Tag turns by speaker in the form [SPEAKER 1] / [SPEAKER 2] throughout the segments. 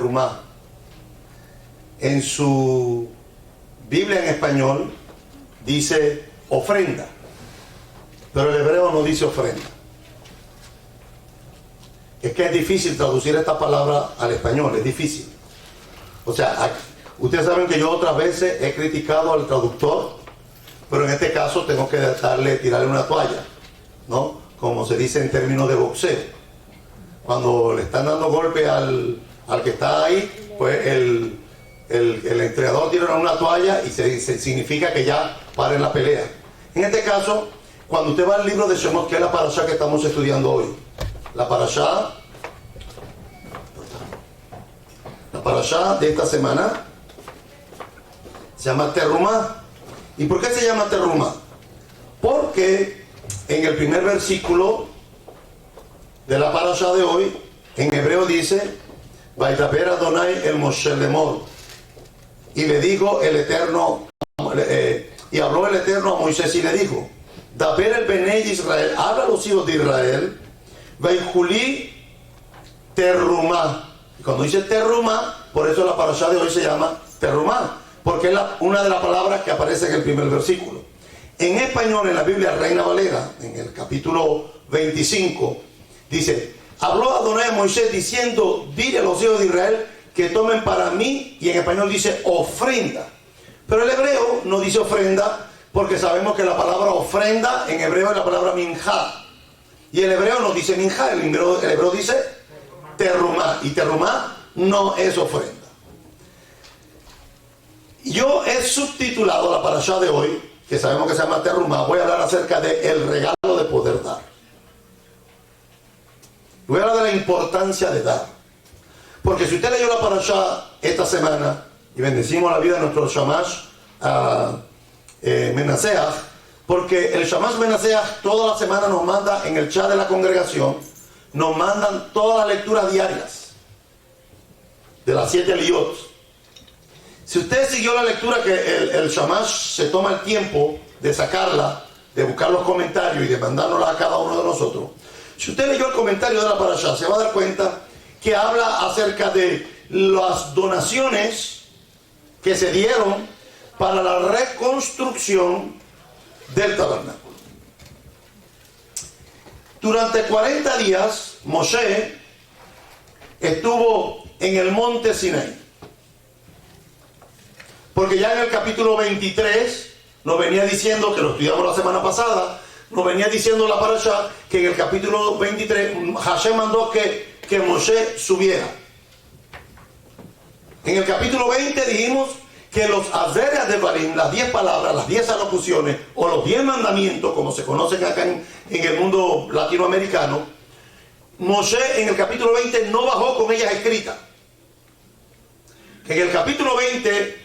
[SPEAKER 1] terumá. En su Biblia en español dice ofrenda, pero el hebreo no dice ofrenda. Es que es difícil traducir esta palabra al español, es difícil. O sea, ustedes saben que yo otras veces he criticado al traductor, pero en este caso tengo que tirarle una toalla, ¿no? Como se dice en términos de boxeo. Cuando le están dando golpe al que está ahí, pues el entrenador tira una toalla y se significa que ya paren la pelea. En este caso, cuando usted va al libro de Shemot, que es la parashá que estamos estudiando hoy, la parashá de esta semana se llama Terumá. ¿Y por qué se llama Terumá? Porque en el primer versículo de la parashá de hoy, en hebreo dice: Vaitaper Adonai el Moshe Lemor. Y le dijo el Eterno, y habló el Eterno a Moisés y le dijo: Daber el Benei Israel, habla a los hijos de Israel, Vaijulí Terumá. Y cuando dice Terumá, por eso la parashá de hoy se llama Terumá, porque es una de las palabras que aparece en el primer versículo. En español, en la Biblia Reina Valera, en el capítulo 25, dice: habló Adonai a Moisés diciendo: dile a los hijos de Israel que tomen para mí, y en español dice ofrenda. Pero el hebreo no dice ofrenda, porque sabemos que la palabra ofrenda en hebreo es la palabra minjá. Y el hebreo no dice minjá, el hebreo dice terumá. Y terumá no es ofrenda. Yo he subtitulado la parashá de hoy, que sabemos que se llama terumá, voy a hablar acerca del regalo de poder dar. Voy a hablar de la importancia de dar. Porque si usted leyó la parashá esta semana, y bendecimos la vida de nuestro Shamash Menaseach, porque el Shamash Menaseach toda la semana nos manda en el chat de la congregación, nos mandan todas las lecturas diarias de las 7 liyot. Si usted siguió la lectura, que el Shamash se toma el tiempo de sacarla, de buscar los comentarios y de mandárnosla a cada uno de nosotros, si usted leyó el comentario de la parashá, se va a dar cuenta que habla acerca de las donaciones que se dieron para la reconstrucción del tabernáculo. Durante 40 días, Moshe estuvo en el monte Sinaí. Porque ya en el capítulo 23 nos venía diciendo, que lo estudiamos la semana pasada, nos venía diciendo la parashá que en el capítulo 23 Hashem mandó que Moshe subiera. En el capítulo 20 dijimos que los Azeres de Barim, las 10 palabras, las 10 alocuciones o los 10 mandamientos, como se conocen acá en el mundo latinoamericano, Moshe en el capítulo 20 no bajó con ellas escritas. En el capítulo 20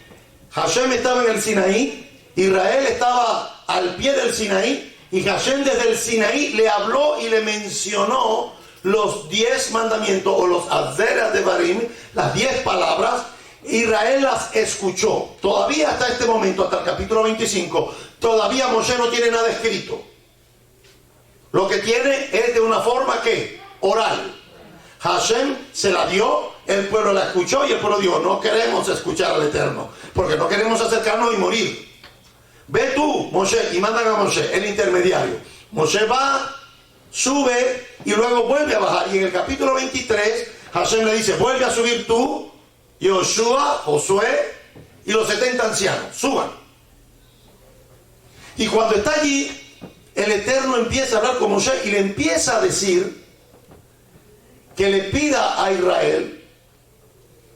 [SPEAKER 1] Hashem estaba en el Sinaí, Israel estaba al pie del Sinaí, y Hashem desde el Sinaí le habló y le mencionó los 10 mandamientos o los Azeres de Barim, las 10 palabras. Israel las escuchó. Todavía hasta este momento, hasta el capítulo 25, todavía Moshe no tiene nada escrito. Lo que tiene es de una forma que oral. Hashem se la dio, el pueblo la escuchó y el pueblo dijo: no queremos escuchar al Eterno, porque no queremos acercarnos y morir. Ve tú, Moshe, y mandan a Moshe, el intermediario. Moshe va, sube y luego vuelve a bajar. Y en el capítulo 23, Hashem le dice: vuelve a subir tú, Yoshua, Josué y los 70 ancianos, suban. Y cuando está allí, el Eterno empieza a hablar con Moshe y le empieza a decir que le pida a Israel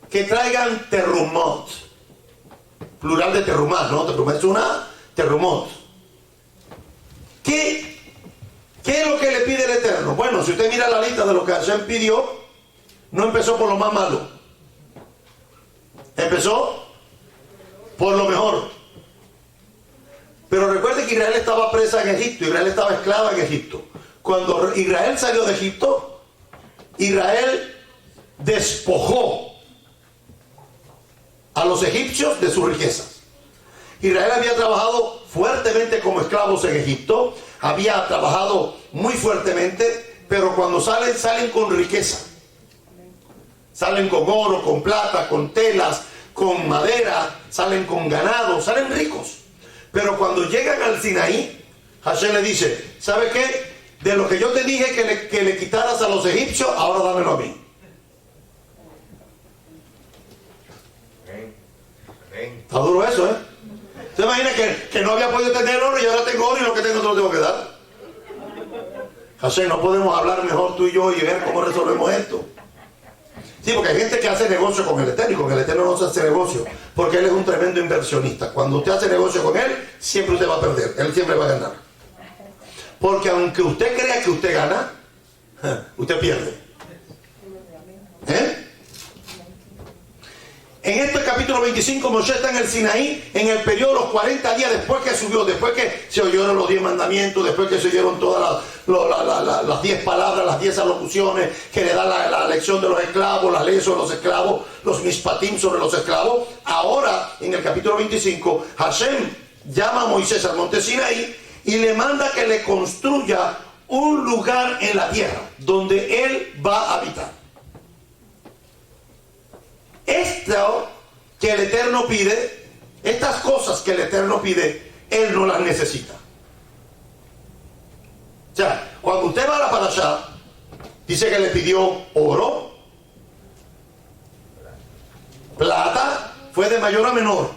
[SPEAKER 1] que traigan terumot, plural de terumá, ¿no? Terumá es una, terumot. ¿Qué es lo que le pide el Eterno? Bueno, si usted mira la lista de lo que Hashem pidió, no empezó por lo más malo. Empezó por lo mejor. Pero recuerde que Israel estaba presa en Egipto, Israel estaba esclava en Egipto. Cuando Israel salió de Egipto, Israel despojó a los egipcios de sus riquezas. Israel había trabajado fuertemente como esclavos en Egipto, había trabajado muy fuertemente, pero cuando salen con riqueza. salen con oro, con plata, con telas, con madera, salen con ganado, salen ricos. Pero cuando llegan al Sinaí, Hashem le dice, ¿sabe qué? De lo que yo te dije que le quitaras a los egipcios, ahora dámelo a mí. Está duro eso, ¿eh? ¿Se imagina que no había podido tener oro y ahora tengo oro y lo que tengo te lo tengo que dar? Hashem, no podemos hablar mejor tú y yo y ver cómo resolvemos esto. Sí, porque hay gente que hace negocio con el Eterno y con el Eterno no se hace negocio, porque Él es un tremendo inversionista. Cuando usted hace negocio con Él, siempre usted va a perder, Él siempre va a ganar. Porque aunque usted crea que usted gana, usted pierde. ¿Eh? En este capítulo 25, Moshe está en el Sinaí, en el periodo de los 40 días después que subió, después que se oyeron los 10 mandamientos, después que se oyeron todas las 10 palabras, las 10 alocuciones, que le da la lección de los esclavos, las leyes sobre los esclavos, los mishpatim sobre los esclavos. Ahora, en el capítulo 25, Hashem llama a Moisés al monte Sinaí y le manda que le construya un lugar en la tierra donde él va a habitar. Esto que el Eterno pide, estas cosas que el Eterno pide, Él no las necesita. O sea, cuando usted va a la parashá, dice que le pidió oro, plata, fue de mayor a menor.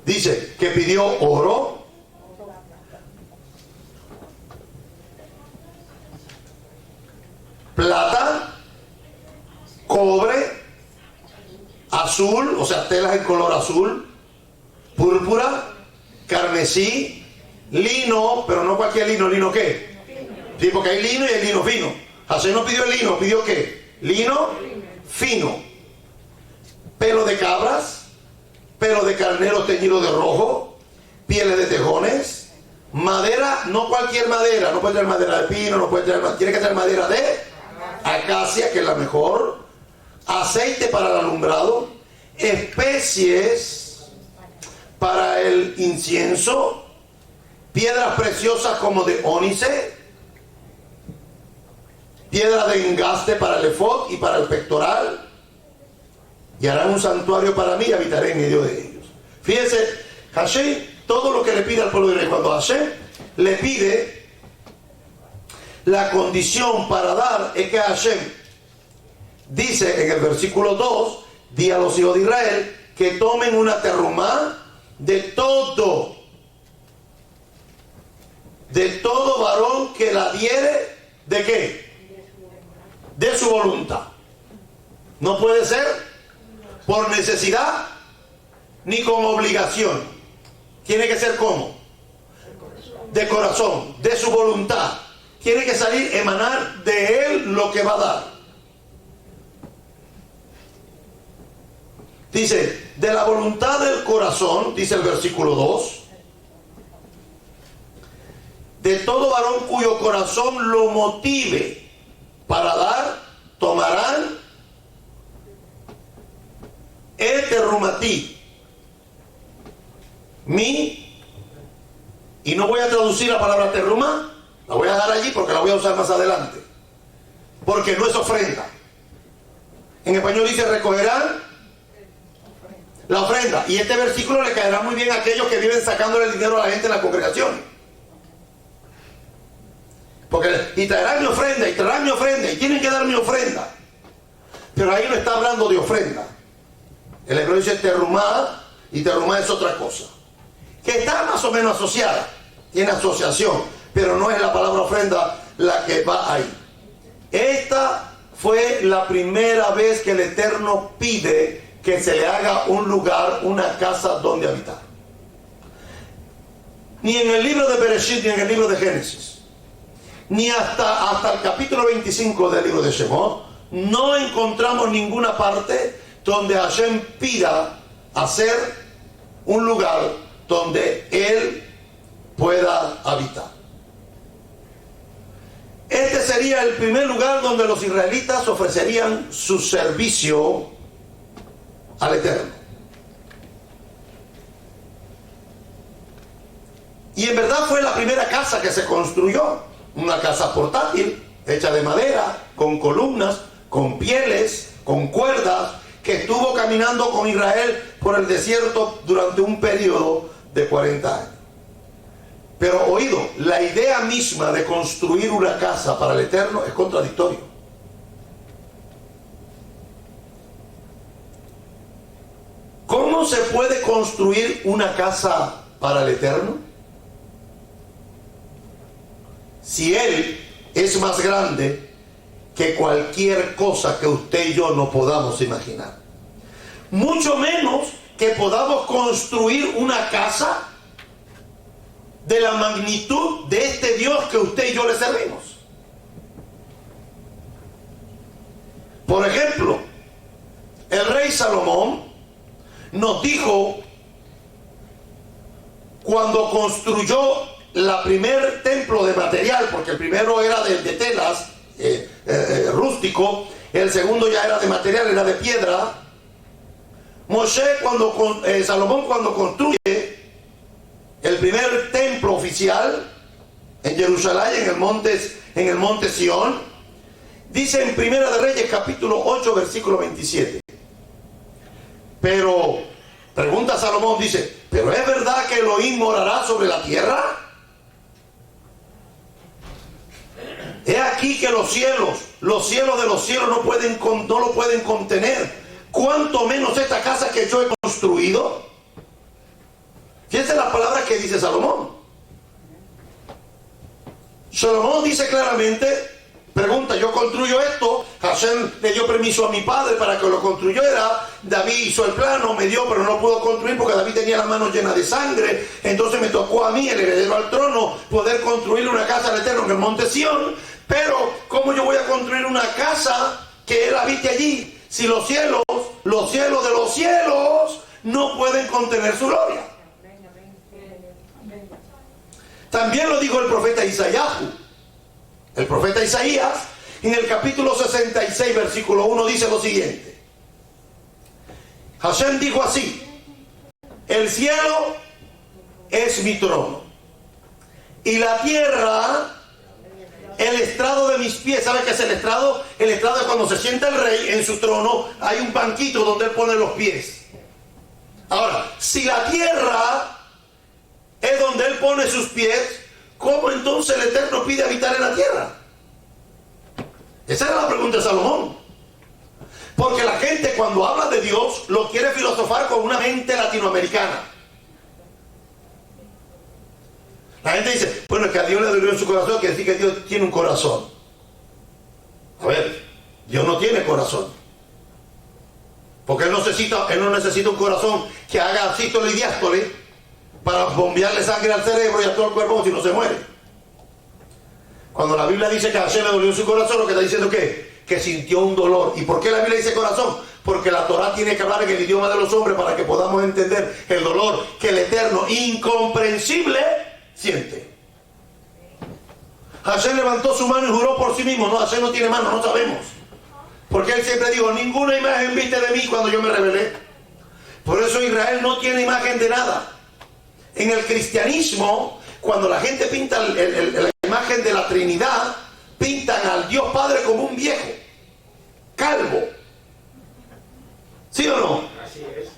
[SPEAKER 1] Dice que pidió oro, plata, cobre, azul, o sea, telas en color azul, púrpura, carmesí, lino, pero no cualquier lino. ¿Lino qué? Sí, porque hay lino y hay lino fino. Hashem no pidió el lino, pidió ¿qué? Lino fino. Pelo de cabras, pelo de carnero teñido de rojo, pieles de tejones, madera, no cualquier madera, no puede ser madera de pino, no puede ser, tiene que ser madera de acacia, que es la mejor. Aceite para el alumbrado, especies para el incienso, piedras preciosas como de ónice, piedras de engaste para el efod y para el pectoral, y harán un santuario para mí y habitaré en medio de ellos. Fíjense, Hashem, todo lo que le pide al pueblo de Israel, cuando Hashem le pide, la condición para dar es que Hashem dice en el versículo 2, di a los hijos de Israel que tomen una terumá de todo varón que la diere, ¿de qué? De su voluntad. No puede ser por necesidad ni con obligación. Tiene que ser como de corazón, de su voluntad. Tiene que salir, emanar de él lo que va a dar. Dice, de la voluntad del corazón, dice el versículo 2, de todo varón cuyo corazón lo motive para dar, tomarán terumati, mi, y no voy a traducir la palabra teruma, la voy a dejar allí porque la voy a usar más adelante, porque no es ofrenda. En español dice, recogerán la ofrenda. Y este versículo le caerá muy bien a aquellos que viven sacándole el dinero a la gente en la congregación. Porque, y traerán mi ofrenda, y traerán mi ofrenda, y tienen que dar mi ofrenda. Pero ahí no está hablando de ofrenda. El hebreo dice terumá, y terumá es otra cosa. Que está más o menos asociada, tiene asociación, pero no es la palabra ofrenda la que va ahí. Esta fue la primera vez que el Eterno pide que se le haga un lugar, una casa donde habitar. Ni en el libro de Bereshit, ni en el libro de Génesis, ni hasta el capítulo 25 del libro de Shemot, no encontramos ninguna parte donde Hashem pida hacer un lugar donde Él pueda habitar. Este sería el primer lugar donde los israelitas ofrecerían su servicio al Eterno. Y en verdad fue la primera casa que se construyó, una casa portátil, hecha de madera, con columnas, con pieles, con cuerdas, que estuvo caminando con Israel por el desierto durante un periodo de 40 años. Pero oído, la idea misma de construir una casa para el Eterno es contradictorio. ¿Cómo se puede construir una casa para el Eterno? Si Él es más grande que cualquier cosa que usted y yo no podamos imaginar. Mucho menos que podamos construir una casa de la magnitud de este Dios que usted y yo le servimos. Por ejemplo, el rey Salomón nos dijo, cuando construyó la primer templo de material, porque el primero era de telas, rústico, el segundo ya era de material, era de piedra. Salomón cuando construye el primer templo oficial en Jerusalén, en el monte Sión, dice en Primera de Reyes capítulo 8 versículo 27. Pero, pregunta Salomón, dice, ¿pero es verdad que Elohim morará sobre la tierra? He aquí que los cielos de los cielos no lo pueden contener. ¿Cuánto menos esta casa que yo he construido? Fíjense las palabras que dice Salomón. Salomón dice claramente, pregunta, yo construyo esto, Hashem le dio permiso a mi padre para que lo construyera, David hizo el plano, me dio, pero no pudo construir porque David tenía las manos llenas de sangre, entonces me tocó a mí, el heredero al trono, poder construir una casa al Eterno en el monte Sión. Pero ¿cómo yo voy a construir una casa que Él habite allí si los cielos de los cielos no pueden contener su gloria? También lo dijo el profeta Isaías. El profeta Isaías en el capítulo 66 versículo 1 dice lo siguiente. Hashem dijo así: el cielo es mi trono y la tierra el estrado de mis pies. ¿Sabe qué es el estrado? El estrado es cuando se sienta el rey en su trono, hay un banquito donde él pone los pies. Ahora, si la tierra es donde él pone sus pies, ¿cómo entonces el Eterno pide habitar en la tierra? Esa era la pregunta de Salomón. Porque la gente cuando habla de Dios lo quiere filosofar con una mente latinoamericana. La gente dice, bueno, es que a Dios le dolió en su corazón, que decir que Dios tiene un corazón. A ver, Dios no tiene corazón. Porque Él no necesita un corazón que haga sístole y diástole para bombearle sangre al cerebro y a todo el cuerpo si no se muere. Cuando la Biblia dice que a Hashem le dolió en su corazón, lo que está diciendo que sintió un dolor. ¿Y por qué la Biblia dice corazón? Porque la Torah tiene que hablar en el idioma de los hombres para que podamos entender el dolor que el Eterno, incomprensible, siente. Hashem levantó su mano y juró por sí mismo. No, Hashem no tiene mano, no sabemos. Porque Él siempre dijo, ninguna imagen viste de mí cuando yo me rebelé. Por eso Israel no tiene imagen de nada. En el cristianismo, cuando la gente pinta la imagen de la Trinidad, pintan al Dios Padre como un viejo, calvo. ¿Sí o no?
[SPEAKER 2] Así es.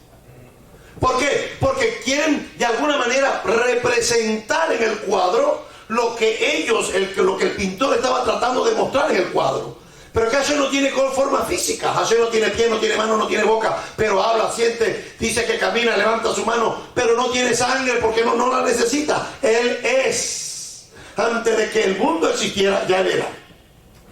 [SPEAKER 1] ¿Por qué? Porque quieren de alguna manera representar en el cuadro lo que lo que el pintor estaba tratando de mostrar en el cuadro. Pero que Hashem no tiene forma física, Hashem no tiene pie, no tiene mano, no tiene boca, pero habla, siente, dice que camina, levanta su mano, pero no tiene sangre porque no la necesita. Él es. Antes de que el mundo existiera, ya Él era.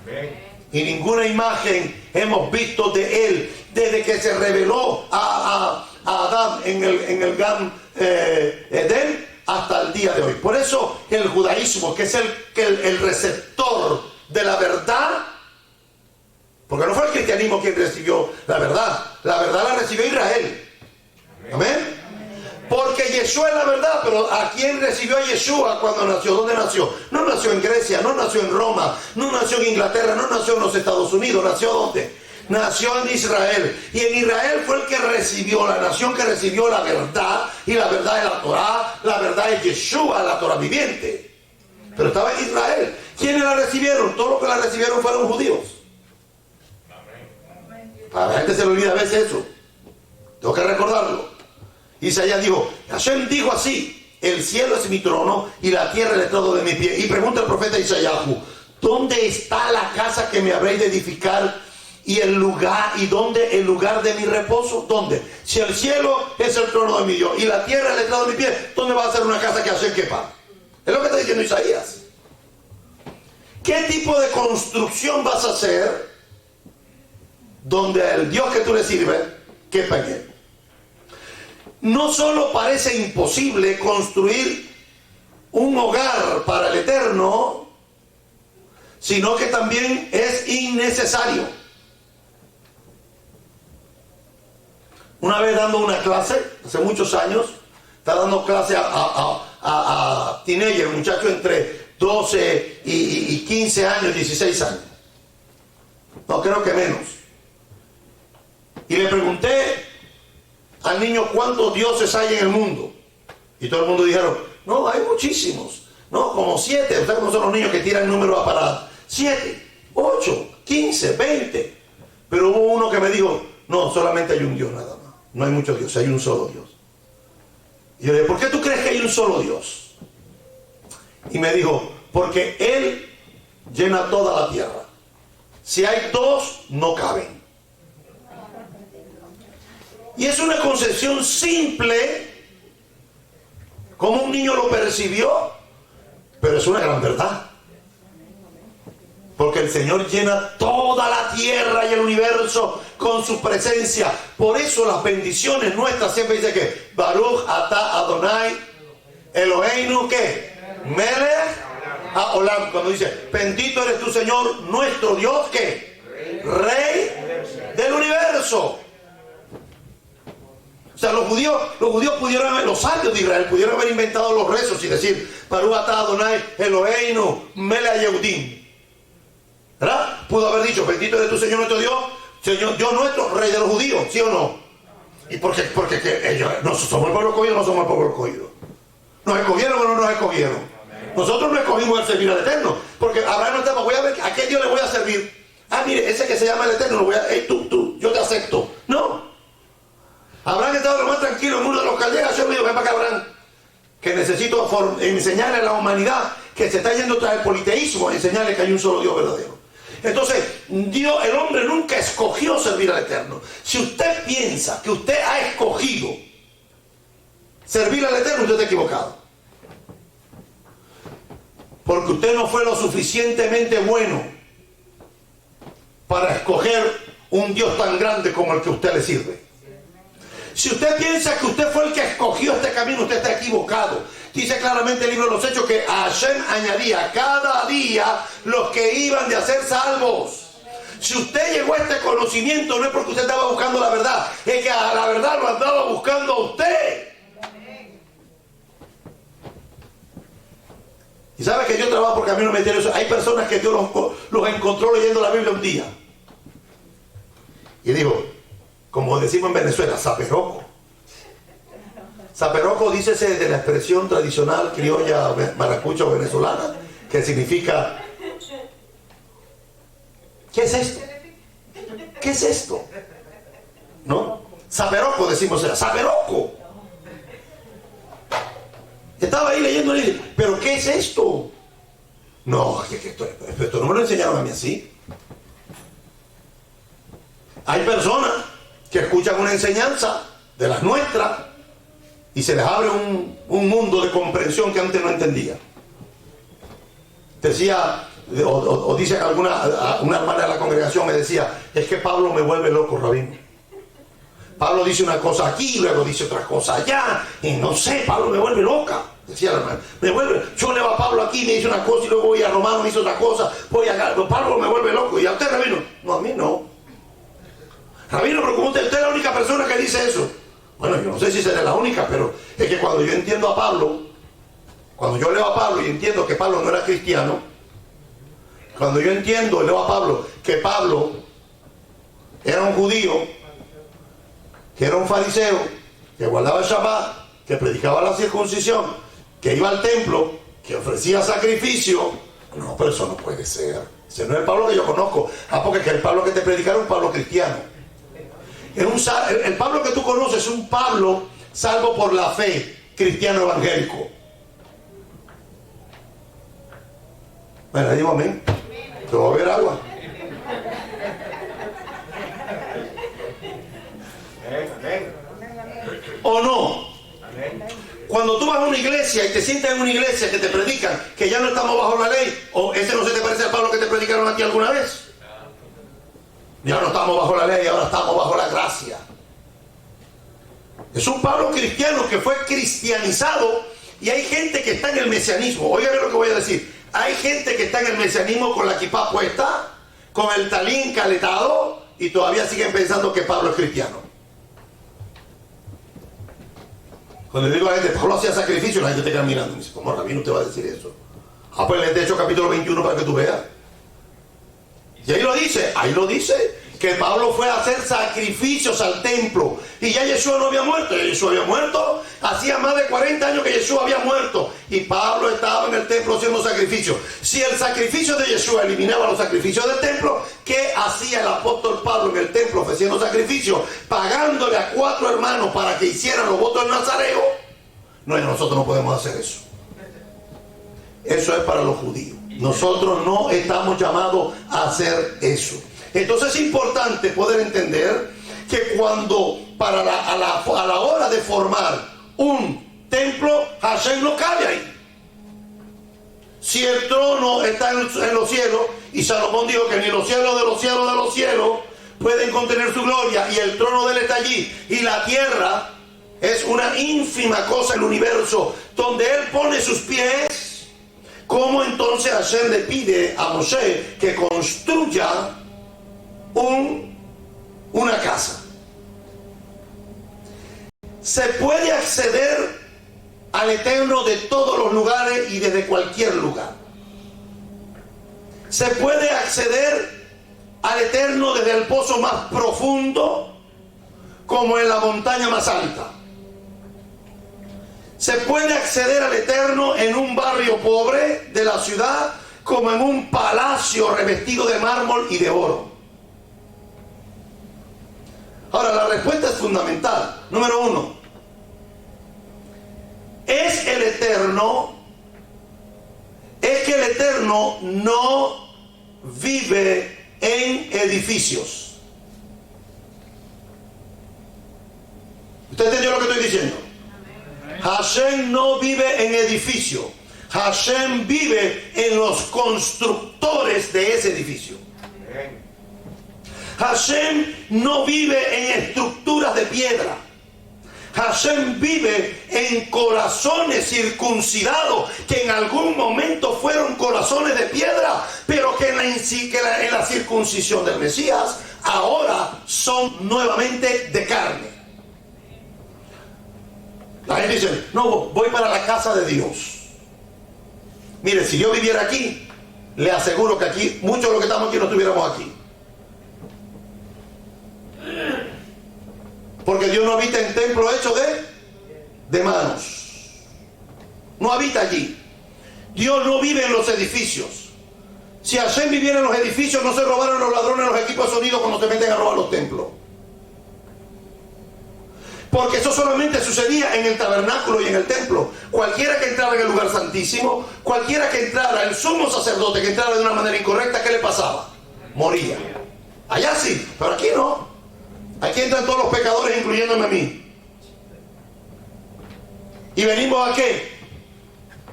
[SPEAKER 2] Amén.
[SPEAKER 1] Y ninguna imagen hemos visto de Él desde que se reveló a Adán en el Gan Edén hasta el día de hoy. Por eso el judaísmo, que es el receptor de la verdad, porque no fue el cristianismo quien recibió la verdad la recibió Israel. Amén. Porque Yeshua es la verdad, pero ¿a quién recibió a Yeshua cuando nació? ¿Dónde nació? No nació en Grecia, no nació en Roma, no nació en Inglaterra, no nació en los Estados Unidos. ¿Nació dónde? Nació en Israel. Y en Israel fue el que recibió, la nación que recibió la verdad. Y la verdad es la Torah, la verdad es Yeshua, la Torah viviente. Pero estaba en Israel. ¿Quiénes la recibieron? Todos los que la recibieron fueron judíos. Para la gente se le olvida a veces eso. Tengo que recordarlo. Isaías dijo, Hashem dijo así, el cielo es mi trono y la tierra el estrado de mi pie. Y pregunta el profeta Isaías, ¿dónde está la casa que me habréis de edificar y el lugar, y dónde el lugar de mi reposo? ¿Dónde? Si el cielo es el trono de mi Dios y la tierra el estrado de mi pie, ¿dónde va a ser una casa que Hashem quepa? Es lo que está diciendo Isaías. ¿Qué tipo de construcción vas a hacer donde el Dios que tú le sirves quepa en él? No solo parece imposible construir un hogar para el Eterno, sino que también es innecesario. Una vez dando una clase, hace muchos años, estaba dando clase a teenagers, muchachos entre 12 y 15 años, 16 años. No, creo que menos. Y le pregunté al niño cuántos dioses hay en el mundo. Y todo el mundo dijeron, no, hay muchísimos. No, como 7. Ustedes no son los niños que tiran números para 7, 8, 15, 20. Pero hubo uno que me dijo, no, solamente hay un Dios nada más. No hay muchos dioses, hay un solo Dios. Y yo le dije, ¿por qué tú crees que hay un solo Dios? Y me dijo, porque Él llena toda la tierra. Si hay dos, no caben. Y es una concepción simple, como un niño lo percibió, pero es una gran verdad. Porque el Señor llena toda la tierra y el universo con su presencia. Por eso las bendiciones nuestras siempre dice que Baruch atah Adonai Eloheinu, ¿qué? Melech haolam. Cuando dice, bendito eres tu Señor, nuestro Dios, ¿qué? Rey del universo. O sea, los judíos pudieron haber, los sabios de Israel pudieron haber inventado los rezos y decir, Baruch atah Adonai Eloheinu Melech Yehudim. ¿Verdad? Pudo haber dicho, bendito eres tu Señor nuestro Dios, Señor Dios nuestro, Rey de los judíos, ¿sí o no? ¿Y por qué? Porque ellos, no somos el pueblo escogido, no somos el pueblo escogido. ¿Nos escogieron o no nos escogieron? Nosotros no escogimos el servir al Eterno, porque Abraham no estaba, voy a ver a qué Dios le voy a servir. Ah, mire, ese que se llama el Eterno, lo voy a, hey, tú, yo te acepto. No. Abraham estaba lo más tranquilo en el mundo de los caldeos. Yo me digo, ven para acá, Abraham, que necesito enseñarle a la humanidad que se está yendo tras el politeísmo, enseñarle que hay un solo Dios verdadero. Entonces, Dios, el hombre nunca escogió servir al Eterno. Si usted piensa que usted ha escogido servir al Eterno, usted está equivocado. Porque usted no fue lo suficientemente bueno para escoger un Dios tan grande como el que usted le sirve. Si usted piensa que usted fue el que escogió este camino, usted está equivocado. Dice claramente el libro de los Hechos que Hashem añadía cada día los que iban de a ser salvos. Si usted llegó a este conocimiento, no es porque usted estaba buscando la verdad, es que a la verdad lo andaba buscando a usted. Y sabe que yo trabajo porque a mí no me interesa. Hay personas que Dios los encontró leyendo la Biblia un día. Y dijo, como decimos en Venezuela, zaperoco. Zaperoco, dícese de la expresión tradicional criolla maracucha o venezolana, que significa, ¿qué es esto? ¿Qué es esto? ¿No? Zaperoco decimos, zaperoco. Estaba ahí leyendo y dije, ¿pero qué es esto? No, esto no me lo enseñaron a mí así. Hay personas que escuchan una enseñanza de las nuestras y se les abre un mundo de comprensión que antes no entendía. Decía, o dice una hermana de la congregación me decía, es que Pablo me vuelve loco, rabino. Pablo dice una cosa aquí, luego dice otra cosa allá, y no sé, Pablo me vuelve loca. Decía la hermana, yo leo a Pablo aquí, me dice una cosa y luego voy a Romano, me dice otra cosa, voy a Pablo me vuelve loco. ¿Y a usted, rabino? No, a mí no. Rabino, pero como usted es la única persona que dice eso. Bueno, yo no sé si seré la única, pero es que cuando yo entiendo a Pablo, cuando yo leo a Pablo y entiendo que Pablo no era cristiano, cuando yo entiendo y leo a Pablo que Pablo era un judío, que era un fariseo, que guardaba el Shabbat, que predicaba la circuncisión, que iba al templo, que ofrecía sacrificio, no, pero eso no puede ser. Ese no es el Pablo que yo conozco. Ah, porque el Pablo que te predicaron es un Pablo cristiano. El Pablo que tú conoces es un Pablo salvo por la fe, cristiano evangélico. Bueno, digo amén. Te voy a beber agua. ¿O no? Cuando tú vas a una iglesia y te sientas en una iglesia que te predican que ya no estamos bajo la ley, ¿o ese no se te parece al Pablo que te predicaron aquí alguna vez? Ya no estamos bajo la ley, ahora estamos bajo la gracia. Es un Pablo cristiano que fue cristianizado, y hay gente que está en el mesianismo. Oigan lo que voy a decir. Hay gente que está en el mesianismo con la kipá puesta, con el talín caletado, y todavía siguen pensando que Pablo es cristiano. Cuando digo a la gente, Pablo hacía sacrificio, la gente te queda mirando y dice, ¿cómo rabino te va a decir eso? Ah, pues les he hecho capítulo 21 para que tú veas. Y ahí lo dice, que Pablo fue a hacer sacrificios al templo. Y ya Yeshua no había muerto. Yeshua había muerto. Hacía más de 40 años que Yeshua había muerto. Y Pablo estaba en el templo haciendo sacrificios. Si el sacrificio de Yeshua eliminaba los sacrificios del templo, ¿qué hacía el apóstol Pablo en el templo ofreciendo sacrificios? Pagándole a 4 hermanos para que hicieran los votos del Nazareo. No, nosotros no podemos hacer eso. Eso es para los judíos. Nosotros no estamos llamados a hacer eso. Entonces es importante poder entender que cuando a la hora de formar un templo, Hashem no cabe ahí. Si el trono está en los cielos, y Salomón dijo que ni los cielos de los cielos de los cielos pueden contener su gloria, y el trono de él está allí, y la tierra es una ínfima cosa, el universo, donde él pone sus pies, ¿cómo entonces Hashem le pide a Moshe que construya una casa? Se puede acceder al Eterno de todos los lugares y desde cualquier lugar. Se puede acceder al Eterno desde el pozo más profundo como en la montaña más alta. Se puede acceder al Eterno en un barrio pobre de la ciudad como en un palacio revestido de mármol y de oro. Ahora, la respuesta es fundamental. Número 1. Es que el Eterno no vive en edificios. ¿Usted entendió lo que estoy diciendo? Hashem no vive en edificios. Hashem vive en los constructores de ese edificio. Hashem no vive en estructuras de piedra. Hashem vive en corazones circuncidados que en algún momento fueron corazones de piedra, pero que en la circuncisión del Mesías ahora son nuevamente de carne. La gente dice, no, voy para la casa de Dios. Mire, si yo viviera aquí, le aseguro que aquí, muchos de los que estamos aquí no estuviéramos aquí. Porque Dios no habita en templo hecho de manos. No habita allí. Dios no vive en los edificios. Si Hashem viviera en los edificios, no se robaran los ladrones los equipos de sonido cuando se meten a robar los templos. Porque eso solamente sucedía en el tabernáculo y en el templo. Cualquiera que entrara en el lugar santísimo, cualquiera que entrara, el sumo sacerdote que entrara de una manera incorrecta, ¿qué le pasaba? Moría. Allá sí, pero aquí no. Aquí entran todos los pecadores, incluyéndome a mí. ¿Y venimos a qué?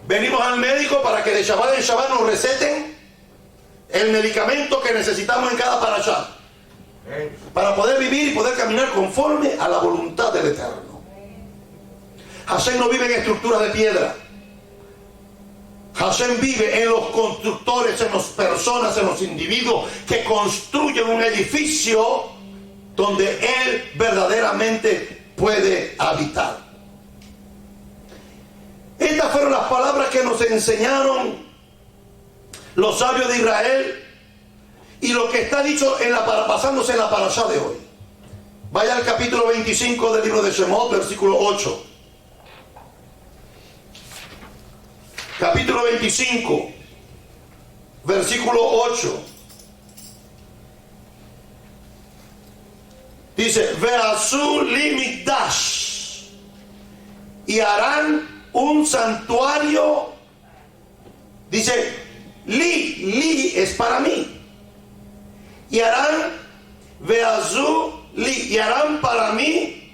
[SPEAKER 1] Venimos al médico para que de Shabbat en Shabbat nos receten el medicamento que necesitamos en cada parashá, para poder vivir y poder caminar conforme a la voluntad del Eterno. Hashem no vive en estructuras de piedra. Hashem vive en los constructores, en las personas, en los individuos que construyen un edificio donde Él verdaderamente puede habitar. Estas fueron las palabras que nos enseñaron los sabios de Israel y lo que está dicho basándose en la parashá de hoy. Vaya al capítulo 25 del libro de Shemot, versículo 8. Capítulo 25, versículo 8. Dice, Ve'asu li mikdash. Y harán un santuario. Dice, li es para mí. Y harán, Ve'asu li, y harán para mí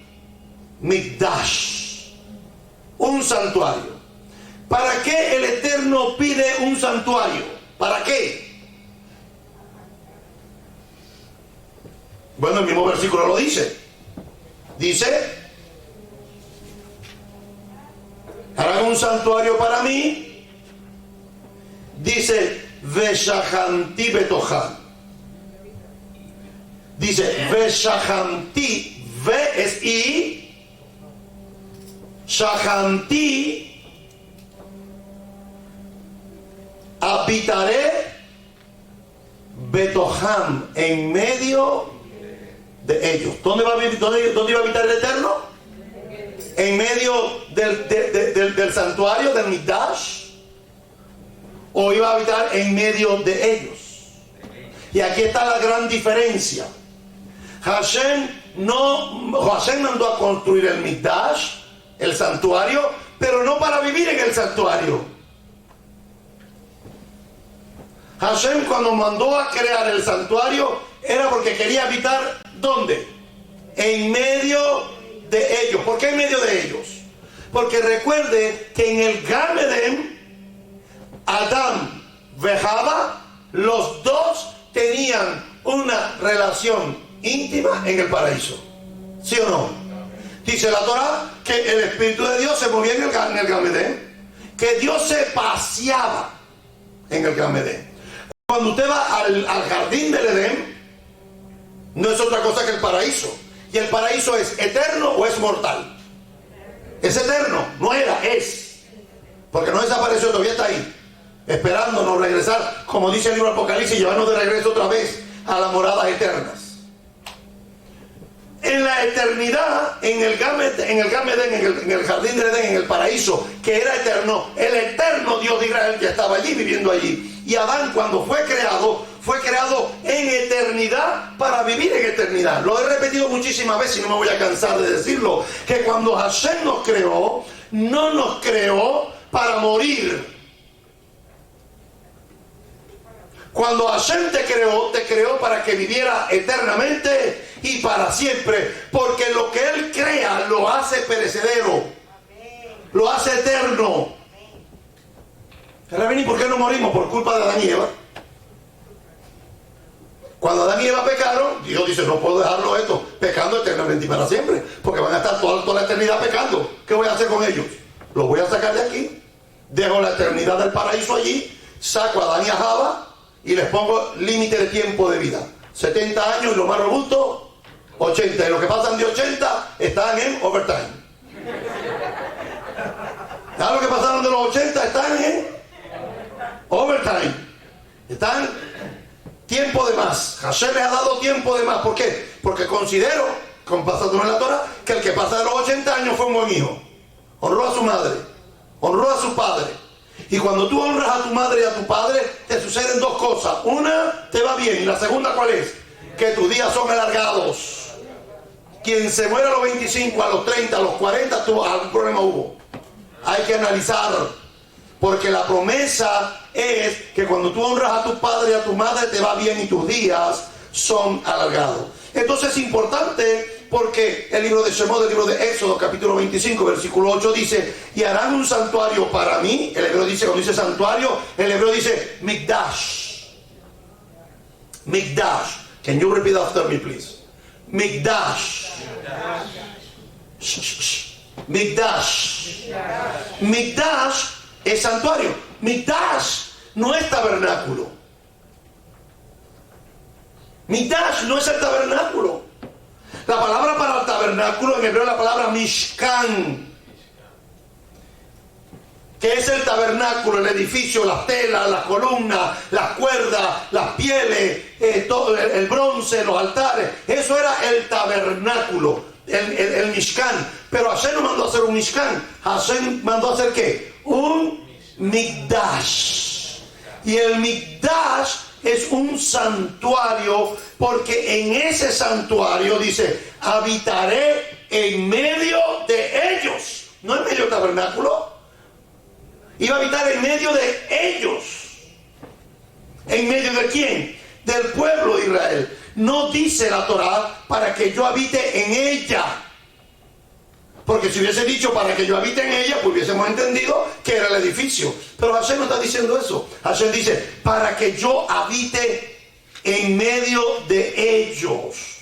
[SPEAKER 1] mikdash. Un santuario. ¿Para qué el Eterno pide un santuario? ¿Para qué? Bueno, el mismo versículo lo dice. Dice, harán un santuario para mí. Dice, Veshahanti betohan. Dice, Veshahanti, Ve es I, Shahanti, habitaré betohan, en medio de ellos. ¿Dónde va a vivir, dónde iba a habitar el Eterno? En medio del santuario, del Mikdash. ¿O iba a habitar en medio de ellos? Y aquí está la gran diferencia. Hashem mandó a construir el Mikdash, el santuario, pero no para vivir en el santuario. Hashem, cuando mandó a crear el santuario, era porque quería habitar, ¿dónde? En medio de ellos. ¿Por qué en medio de ellos? Porque recuerde que en el Gan Eden, Adán y Java, los dos tenían una relación íntima en el paraíso. ¿Sí o no? Dice la Torah que el Espíritu de Dios se movía en el Gan Eden, que Dios se paseaba en el Gan Eden. Cuando usted va al jardín del Edén, no es otra cosa que el paraíso. ¿Y el paraíso es eterno o es mortal? Es eterno, no era, es. Porque no desapareció, todavía está ahí, esperándonos regresar, como dice el libro Apocalipsis, llevarnos de regreso otra vez a las moradas eternas. En la eternidad, en el Gan Eden, en el jardín del Edén, en el paraíso, que era eterno, el eterno Dios de Israel ya estaba allí, viviendo allí. Y Adán, cuando fue creado en eternidad para vivir en eternidad. Lo he repetido muchísimas veces y no me voy a cansar de decirlo, que cuando Hashem nos creó, no nos creó para morir. Cuando Hashem te creó para que viviera eternamente y para siempre, porque lo que Él crea lo hace perecedero, lo hace eterno. ¿Y por qué no morimos? Por culpa de Adán y Eva. Cuando Adán y Eva pecaron, Dios dice, no puedo dejarlo esto pecando eternamente y para siempre, porque van a estar toda la eternidad pecando. ¿Qué voy a hacer con ellos? Los voy a sacar de aquí, dejo la eternidad del paraíso allí, saco a Adán y a Java y les pongo límite de tiempo de vida. 70 años y lo más robusto, 80. Y los que pasan de 80 están en overtime. ¿Sabes lo que pasaron de los 80? Están en overtime. Están tiempo de más. Hashem les ha dado tiempo de más. ¿Por qué? Porque considero, como pasa en la Torah, que el que pasa de los 80 años fue un buen hijo. Honró a su madre, honró a su padre. Y cuando tú honras a tu madre y a tu padre, te suceden dos cosas. Una, te va bien. Y la segunda, ¿cuál es? Que tus días son alargados. Quien se muere a los 25, a los 30, a los 40, algún problema hubo. Hay que analizar. Porque la promesa es que cuando tú honras a tu padre y a tu madre, te va bien y tus días son alargados. Entonces es importante, porque el libro de Shemot, el libro de Éxodo, capítulo 25, versículo 8, dice, y harán un santuario para mí. El hebreo dice, cuando dice santuario, el hebreo dice Mikdash. Mikdash. Can you repeat after me, please? Mikdash. Mikdash. Mikdash es santuario. Mikdash no es tabernáculo. Mikdash no es el tabernáculo. La palabra para el tabernáculo en hebreo es la palabra Mishkan, que es el tabernáculo, el edificio, las telas, las columnas, las cuerdas, las pieles, todo el bronce, los altares. Eso era el tabernáculo, el Mishkan. Pero Hashem no mandó a hacer un Mishkan. Hashem mandó a hacer ¿qué? Un Mikdash. Y el Mikdash es un santuario, porque en ese santuario dice, habitaré en medio de ellos. No en medio del tabernáculo. Iba a habitar en medio de ellos. ¿En medio de quién? Del pueblo de Israel. No dice la Torá para que yo habite en ella. Porque si hubiese dicho para que yo habite en ella, pues hubiésemos entendido que era el edificio. Pero Hashem no está diciendo eso. Hashem dice, para que yo habite en medio de ellos.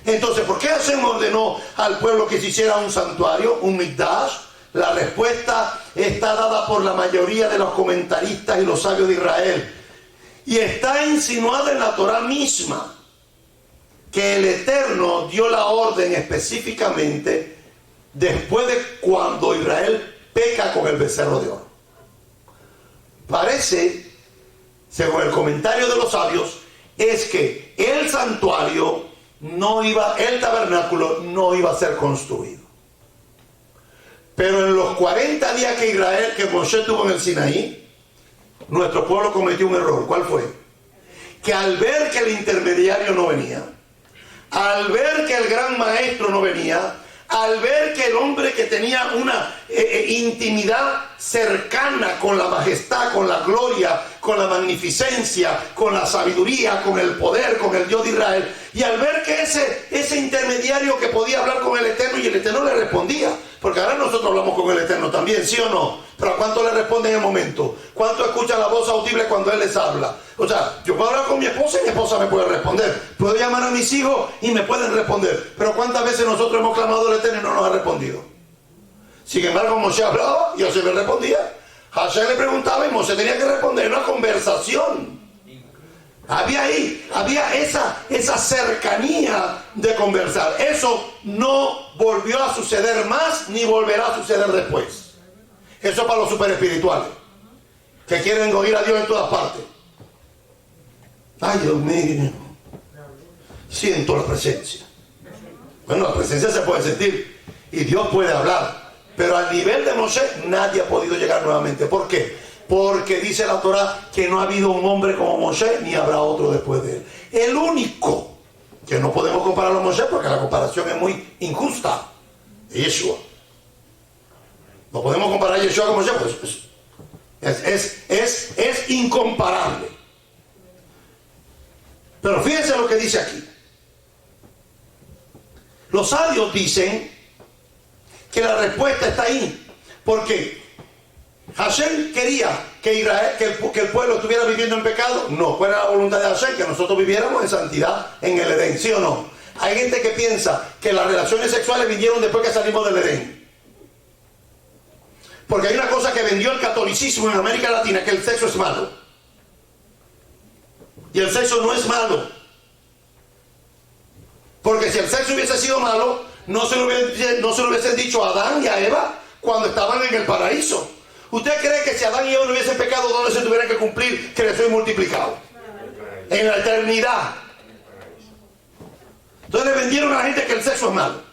[SPEAKER 1] Entonces, ¿por qué Hashem ordenó al pueblo que se hiciera un santuario, un mikdash? La respuesta está dada por la mayoría de los comentaristas y los sabios de Israel. Y está insinuada en la Torá misma, que el Eterno dio la orden específicamente después de cuando Israel peca con el becerro de oro. Parece, según el comentario de los sabios, es que el santuario el tabernáculo no iba a ser construido. Pero en los 40 días que Moshe tuvo en el Sinaí, nuestro pueblo cometió un error. ¿Cuál fue? Que al ver que el intermediario no venía, al ver que el gran maestro no venía, al ver que el hombre que tenía una intimidad cercana con la majestad, con la gloria, con la magnificencia, con la sabiduría, con el poder, con el Dios de Israel, y al ver que ese intermediario que podía hablar con el Eterno y el Eterno le respondía, porque ahora nosotros hablamos con el Eterno también, ¿sí o no? Pero ¿a cuánto le responde en el momento? ¿Cuánto escucha la voz audible cuando Él les habla? O sea, yo puedo hablar con mi esposa y mi esposa me puede responder. Puedo llamar a mis hijos y me pueden responder. Pero ¿cuántas veces nosotros hemos clamado al Eterno y no nos ha respondido? Sin embargo, Moshe hablaba y José le respondía. Hashem le preguntaba y Moshe tenía que responder. Una conversación. Había esa cercanía de conversar. Eso no volvió a suceder más ni volverá a suceder después. Eso es para los super espirituales que quieren oír a Dios en todas partes. Ay, Dios mío, siento la presencia. Bueno, la presencia se puede sentir y Dios puede hablar, pero al nivel de Moshe nadie ha podido llegar nuevamente. ¿Por qué? Porque dice la Torá que no ha habido un hombre como Moshe ni habrá otro después de él. El único que no podemos compararlo a Moshe, porque la comparación es muy injusta, es Yeshua. No podemos comparar a Yeshua con Moshe, pues es incomparable. Pero fíjense lo que dice aquí. Los sabios dicen que la respuesta está ahí, porque Hashem quería que el pueblo estuviera viviendo en pecado. No, ¿cuál era la voluntad de Hashem? Que nosotros viviéramos en santidad en el Edén, ¿sí o no? Hay gente que piensa que las relaciones sexuales vinieron después que salimos del Edén. Porque hay una cosa que vendió el catolicismo en América Latina, que el sexo es malo. Y el sexo no es malo. Porque si el sexo hubiese sido malo, no se lo hubiesen dicho a Adán y a Eva cuando estaban en el paraíso. ¿Usted cree que si Adán y Eva no hubiesen pecado, dónde se tuvieran que cumplir creció y multiplicado? En la eternidad. Entonces le vendieron a la gente que el sexo es malo.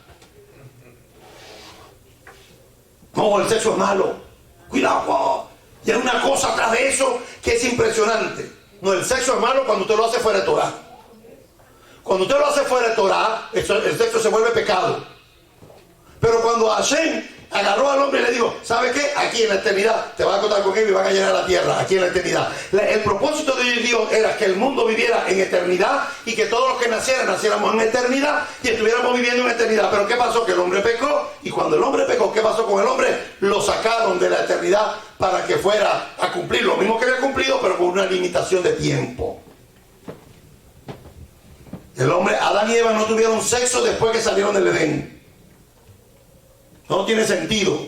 [SPEAKER 1] No, el sexo es malo. Cuidado. Y hay una cosa atrás de eso que es impresionante. No, el sexo es malo cuando usted lo hace fuera de Torah. Cuando usted lo hace fuera de Torah, el sexo se vuelve pecado. Pero cuando Hashem agarró al hombre y le dijo, ¿sabe qué? Aquí en la eternidad te vas a acostar con él y van a llenar la tierra, aquí en la eternidad. El propósito de Dios era que el mundo viviera en eternidad y que todos los que naciéramos en eternidad y estuviéramos viviendo en eternidad. Pero ¿qué pasó? Que el hombre pecó, y cuando el hombre pecó, ¿qué pasó con el hombre? Lo sacaron de la eternidad para que fuera a cumplir lo mismo que había cumplido, pero con una limitación de tiempo. El hombre, Adán y Eva no tuvieron sexo después que salieron del Edén. No tiene sentido.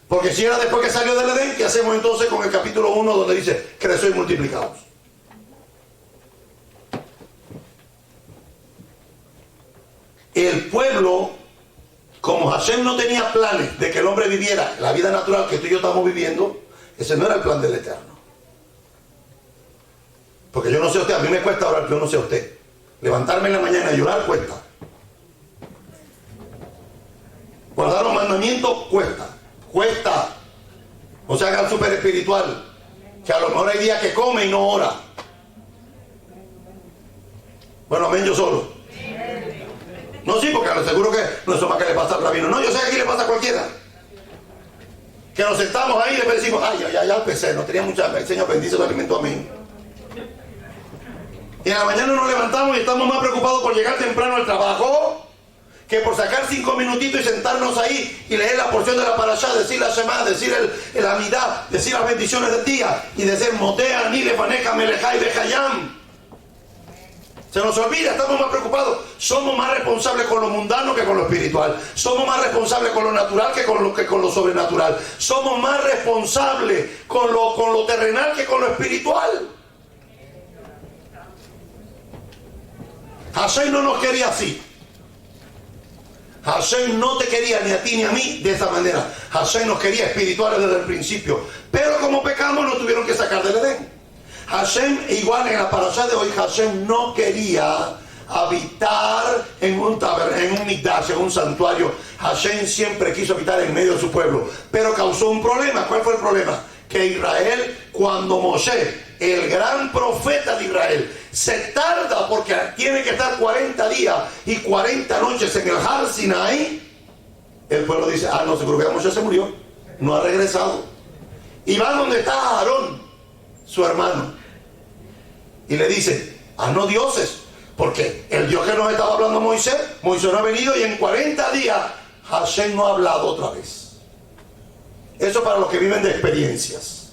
[SPEAKER 1] Porque si era después que salió del Edén, ¿qué hacemos entonces con el capítulo 1 donde dice creció y multiplicados? El pueblo, como Hashem no tenía planes de que el hombre viviera la vida natural que tú y yo estamos viviendo, ese no era el plan del Eterno. Porque yo no sé a usted, a mí me cuesta orar, yo no sé a usted. Levantarme en la mañana y llorar cuesta. Guardar los mandamientos cuesta. O sea, hagan súper espiritual. Que a lo mejor hay días que come y no ora. Bueno, amén, yo solo. No, sí, porque seguro que no es más que le pasa al rabino. No, yo sé que aquí le pasa a cualquiera. Que nos sentamos ahí y le decimos, ay, ya empecé, no tenía mucha hambre. Señor, bendice el alimento a mí. Y en la mañana nos levantamos y estamos más preocupados por llegar temprano al trabajo que por sacar 5 minutitos y sentarnos ahí y leer la porción de la parashá, decir la Shema, decir el amidad, decir las bendiciones del día y decir Motea, Nile, Faneja, Melejá y Bejayam. Se nos olvida, estamos más preocupados. Somos más responsables con lo mundano que con lo espiritual. Somos más responsables con lo natural que con lo sobrenatural. Somos más responsables con lo terrenal que con lo espiritual. Hashem no nos quería así. Hashem no te quería ni a ti ni a mí de esa manera. Hashem nos quería espirituales desde el principio. Pero como pecamos nos tuvieron que sacar del Edén. Hashem, igual en la parashá de hoy, Hashem no quería habitar en un mikdash, en un santuario. Hashem siempre quiso habitar en medio de su pueblo. Pero causó un problema. ¿Cuál fue el problema? Que Israel, cuando Moshe, el gran profeta de Israel, se tarda porque tiene que estar 40 días y 40 noches en el Har Sinai, el pueblo dice, no, seguro que Moshe se murió, no ha regresado. Y va donde está Aarón, su hermano, y le dice, no dioses, porque el Dios que nos estaba hablando Moisés no ha venido y en 40 días Hashem no ha hablado otra vez. Eso para los que viven de experiencias.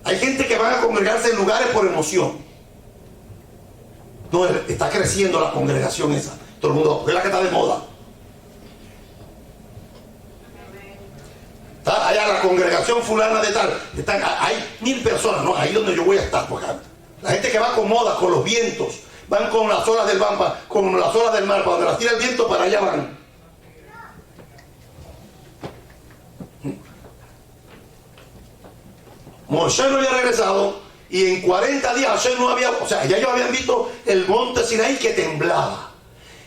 [SPEAKER 1] Hay gente que van a congregarse en lugares por emoción. No, está creciendo la congregación esa. Todo el mundo, es la que está de moda. Está allá la congregación fulana de tal. Hay 1000 personas, ¿no? Ahí donde yo voy a estar. Porque la gente que va con moda, con los vientos, van con las olas del Bamba, con las olas del mar, para donde las tira el viento, para allá van. Moshe no había regresado y en 40 días Hashem no había, ya ellos habían visto el monte Sinaí que temblaba.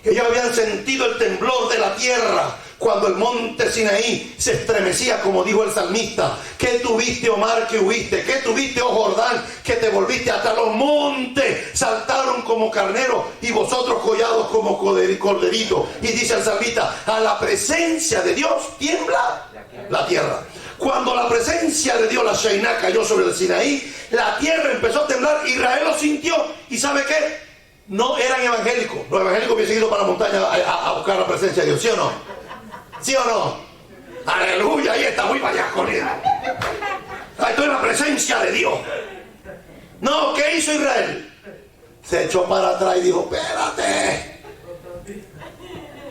[SPEAKER 1] Ellos habían sentido el temblor de la tierra cuando el monte Sinaí se estremecía, como dijo el salmista. ¿Qué tuviste, Omar, que huiste? ¿Qué tuviste, oh Jordán, que te volviste? Hasta los montes saltaron como carneros y vosotros collados como corderitos. Y dice el salmista, a la presencia de Dios tiembla la tierra. Cuando la presencia de Dios, la Sheiná, cayó sobre el Sinaí, la tierra empezó a temblar, Israel lo sintió. ¿Y sabe qué? No eran evangélicos. Los evangélicos hubiesen ido para la montaña a buscar la presencia de Dios, ¿sí o no? ¿Sí o no? Aleluya, ahí está, muy para allá, corriendo. Ahí estoy en la presencia de Dios. No, ¿qué hizo Israel? Se echó para atrás y dijo, espérate.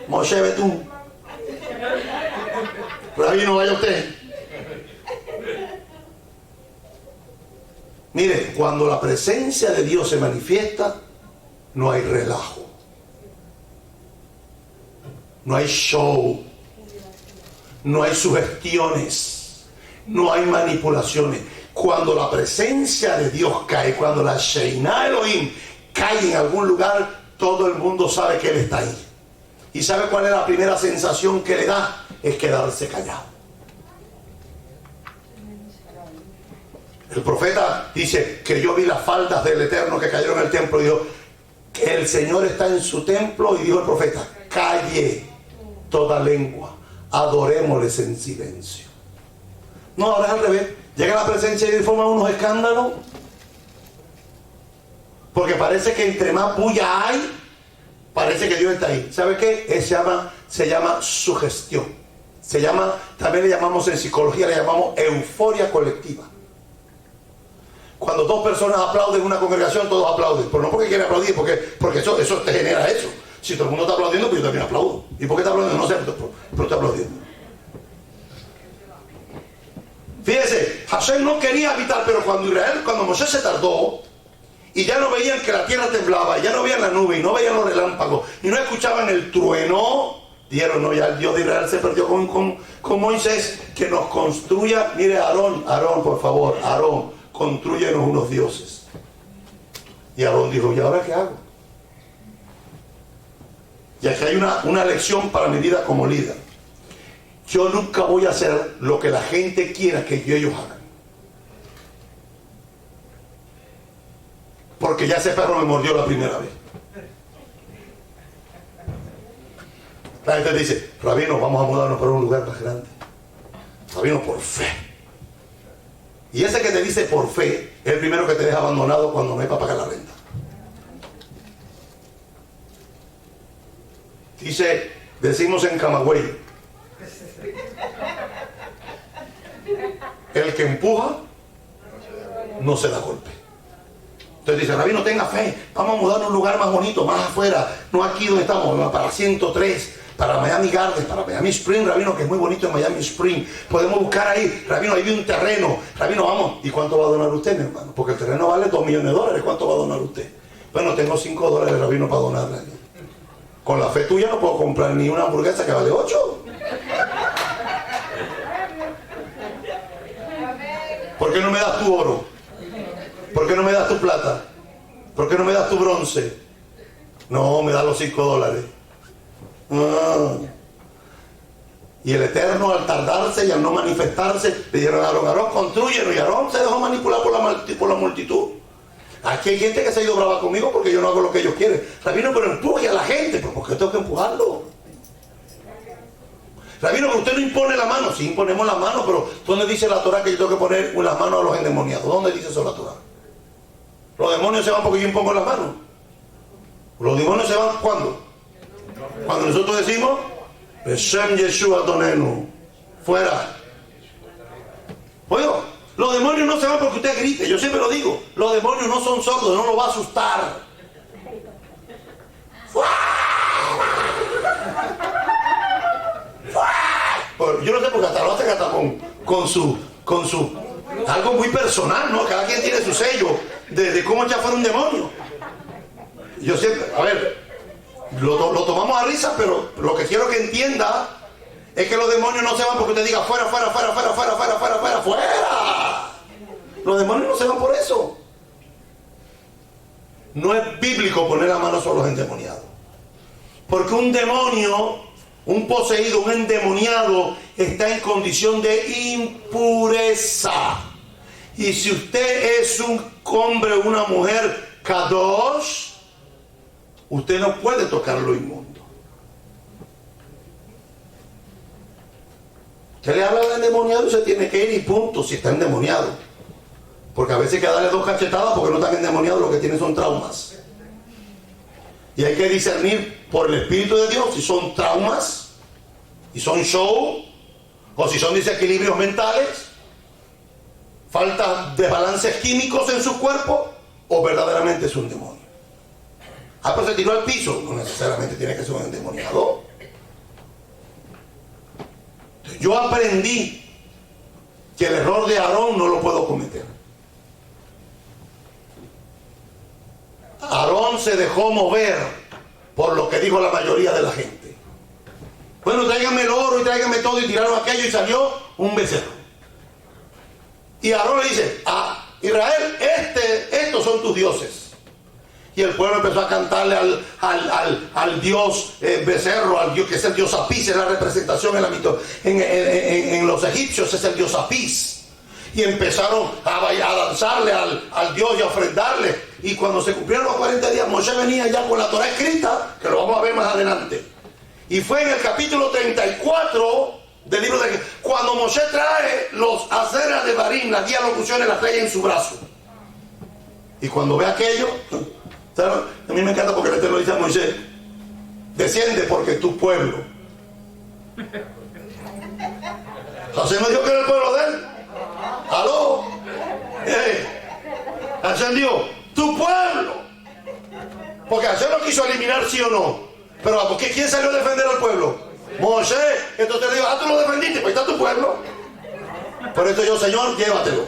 [SPEAKER 1] Moshe, ve tú. Por ahí no vaya usted. Mire, cuando la presencia de Dios se manifiesta, no hay relajo, no hay show, no hay sugestiones, no hay manipulaciones. Cuando la presencia de Dios cae, cuando la Sheiná Elohim cae en algún lugar, todo el mundo sabe que Él está ahí. ¿Y sabe cuál es la primera sensación que le da? Es quedarse callado. El profeta dice que yo vi las faldas del Eterno que cayeron en el templo y dijo que el Señor está en su templo, y dijo el profeta, calle toda lengua, adorémosles en silencio. No, ahora es al revés. Llega la presencia y forma unos escándalos porque parece que entre más bulla hay, parece que Dios está ahí. ¿Sabe qué? Se llama sugestión. También le llamamos en psicología, le llamamos euforia colectiva. Cuando 2 personas aplauden en una congregación, todos aplauden. Pero no porque quieren aplaudir, porque eso te genera eso. Si todo el mundo está aplaudiendo, pues yo también aplaudo. ¿Y por qué está aplaudiendo? No sé, pero está aplaudiendo. Fíjese, Hashem no quería habitar, pero cuando Moshe se tardó, y ya no veían que la tierra temblaba, y ya no veían la nube, y no veían los relámpagos, y no escuchaban el trueno, dijeron, no, ya el Dios de Israel se perdió con Moisés, que nos construya. Mire, Aarón, por favor, Aarón, construyenos unos dioses. Y Aarón dijo, ¿y ahora qué hago? Y aquí hay una lección para mi vida como líder. Yo nunca voy a hacer lo que la gente quiera que ellos hagan. porque ya ese perro me mordió la primera vez. La gente dice, rabino, vamos a mudarnos para un lugar más grande. Rabino, por fe. Y ese que te dice por fe es el primero que te deja abandonado cuando no hay para pagar la renta. Decimos en Camagüey, el que empuja no se da golpe. Entonces dice, rabino, tenga fe, vamos a mudarnos a un lugar más bonito, más afuera, no aquí donde estamos, para 103, para Miami Gardens, para Miami Spring, rabino, que es muy bonito en Miami Spring. Podemos buscar ahí, rabino, ahí vi un terreno, rabino, vamos. ¿Y cuánto va a donar usted, mi hermano? Porque el terreno vale $2 millones, ¿cuánto va a donar usted? Bueno, tengo $5, rabino, para donarle. Con la fe tuya no puedo comprar ni una hamburguesa que vale 8. ¿Por qué no me das tu oro? ¿Por qué no me das tu plata? ¿Por qué no me das tu bronce? No, me das los $5. Y el Eterno, al tardarse y al no manifestarse, le dijeron a Aarón, Aarón, construyenos. Y Aarón se dejó manipular por la multitud. Aquí hay gente que se ha ido brava conmigo porque yo no hago lo que ellos quieren. Rabino, pero empuje a la gente. ¿Pero por qué tengo que empujarlo? Rabino, que usted no impone la mano. Sí, imponemos la mano, pero ¿dónde dice la Torah que yo tengo que poner las manos a los endemoniados? ¿Dónde dice eso la Torah? Los demonios se van porque yo impongo las manos. Los demonios se van ¿cuándo? Cuando nosotros decimos Beshem Yeshua Tonenu, fuera. Oye, los demonios no se van porque usted grite. Yo siempre lo digo, los demonios no son sordos, no los va a asustar. ¡Fuera! ¡Fuera! Yo no sé porque hasta lo hacen hasta con su algo muy personal, ¿no? Cada quien tiene su sello de cómo echar fuera un demonio. Yo siempre, a ver, lo tomamos a risa, pero lo que quiero que entienda es que los demonios no se van porque usted diga fuera, fuera, fuera, fuera, fuera, fuera, fuera, fuera, fuera. Los demonios no se van por eso. No es bíblico poner la mano sobre los endemoniados. Porque un demonio, un poseído, un endemoniado está en condición de impureza. Y si usted es un hombre o una mujer kadosh, usted no puede tocar lo inmundo. Usted le habla al endemoniado y se tiene que ir y punto, si está endemoniado. Porque a veces hay que darle 2 cachetadas porque no están endemoniados, lo que tienen son traumas. Y hay que discernir por el Espíritu de Dios si son traumas, y son show, o si son desequilibrios mentales, falta de balances químicos en su cuerpo, o verdaderamente es un demonio. Ah, pues se tiró al piso. No necesariamente tiene que ser un endemoniado. Yo aprendí que el error de Aarón no lo puedo cometer. Aarón se dejó mover por lo que dijo la mayoría de la gente. Bueno, tráiganme el oro y tráiganme todo, y tiraron aquello y salió un becerro. Y Aarón le dice a Israel, estos son tus dioses. Y el pueblo empezó a cantarle al dios becerro, al dios que es el dios Apis, es la representación en la en los egipcios es el dios Apis. Y empezaron a danzarle al dios y a ofrendarle. Y cuando se cumplieron los 40 días, Moshe venía ya con la Torah escrita, que lo vamos a ver más adelante. Y fue en el capítulo 34 del libro de... Cuando Moshe trae los aceras de Barim, las 10 locuciones, las trae en su brazo. Y cuando ve aquello... ¿sabes? A mí me encanta porque el Eterno dice a Moisés, desciende porque es tu pueblo. Hashem me dijo que era el pueblo de él. ¿Aló? Hashem dijo, tu pueblo. Porque Hashem lo quiso eliminar, sí o no. Pero ¿quién salió a defender al pueblo? Moshe. Entonces le digo, tú lo defendiste, pues está tu pueblo. Por eso yo, Señor, llévatelo.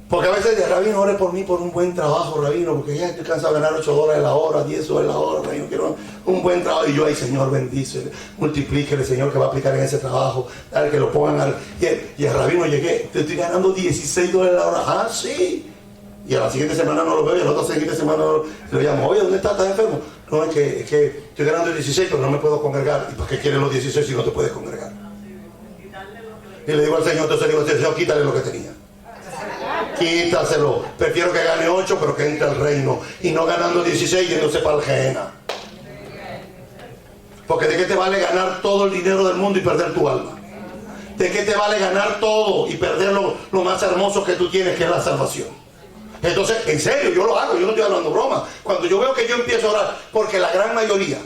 [SPEAKER 1] Porque a veces, rabino, ore por mí por un buen trabajo, rabino, porque ya estoy cansado de ganar $8 la hora, $10 la hora, rabino, quiero un buen trabajo. Y yo, ay, Señor, bendice, multiplíquele, Señor, que va a aplicar en ese trabajo, dale que lo pongan y el rabino, llegué, te estoy ganando $16 la hora. Ah, sí. Y a la siguiente semana no lo veo, y a la otra siguiente semana lo llamo, oye, ¿dónde estás? ¿Estás enfermo? No, es que estoy ganando 16, pero no me puedo congregar. ¿Y por qué quieres los 16 si no te puedes congregar? Y le digo al Señor, entonces le digo, Señor, quítale lo que tenía. Quítaselo. Prefiero que gane 8, pero que entre al reino. Y no ganando 16 yéndose para el Gehenna. Porque ¿de qué te vale ganar todo el dinero del mundo y perder tu alma? ¿De qué te vale ganar todo y perder lo más hermoso que tú tienes, que es la salvación? Entonces, en serio, yo lo hago, yo no estoy hablando broma. Cuando yo veo que yo empiezo a orar, porque la gran mayoría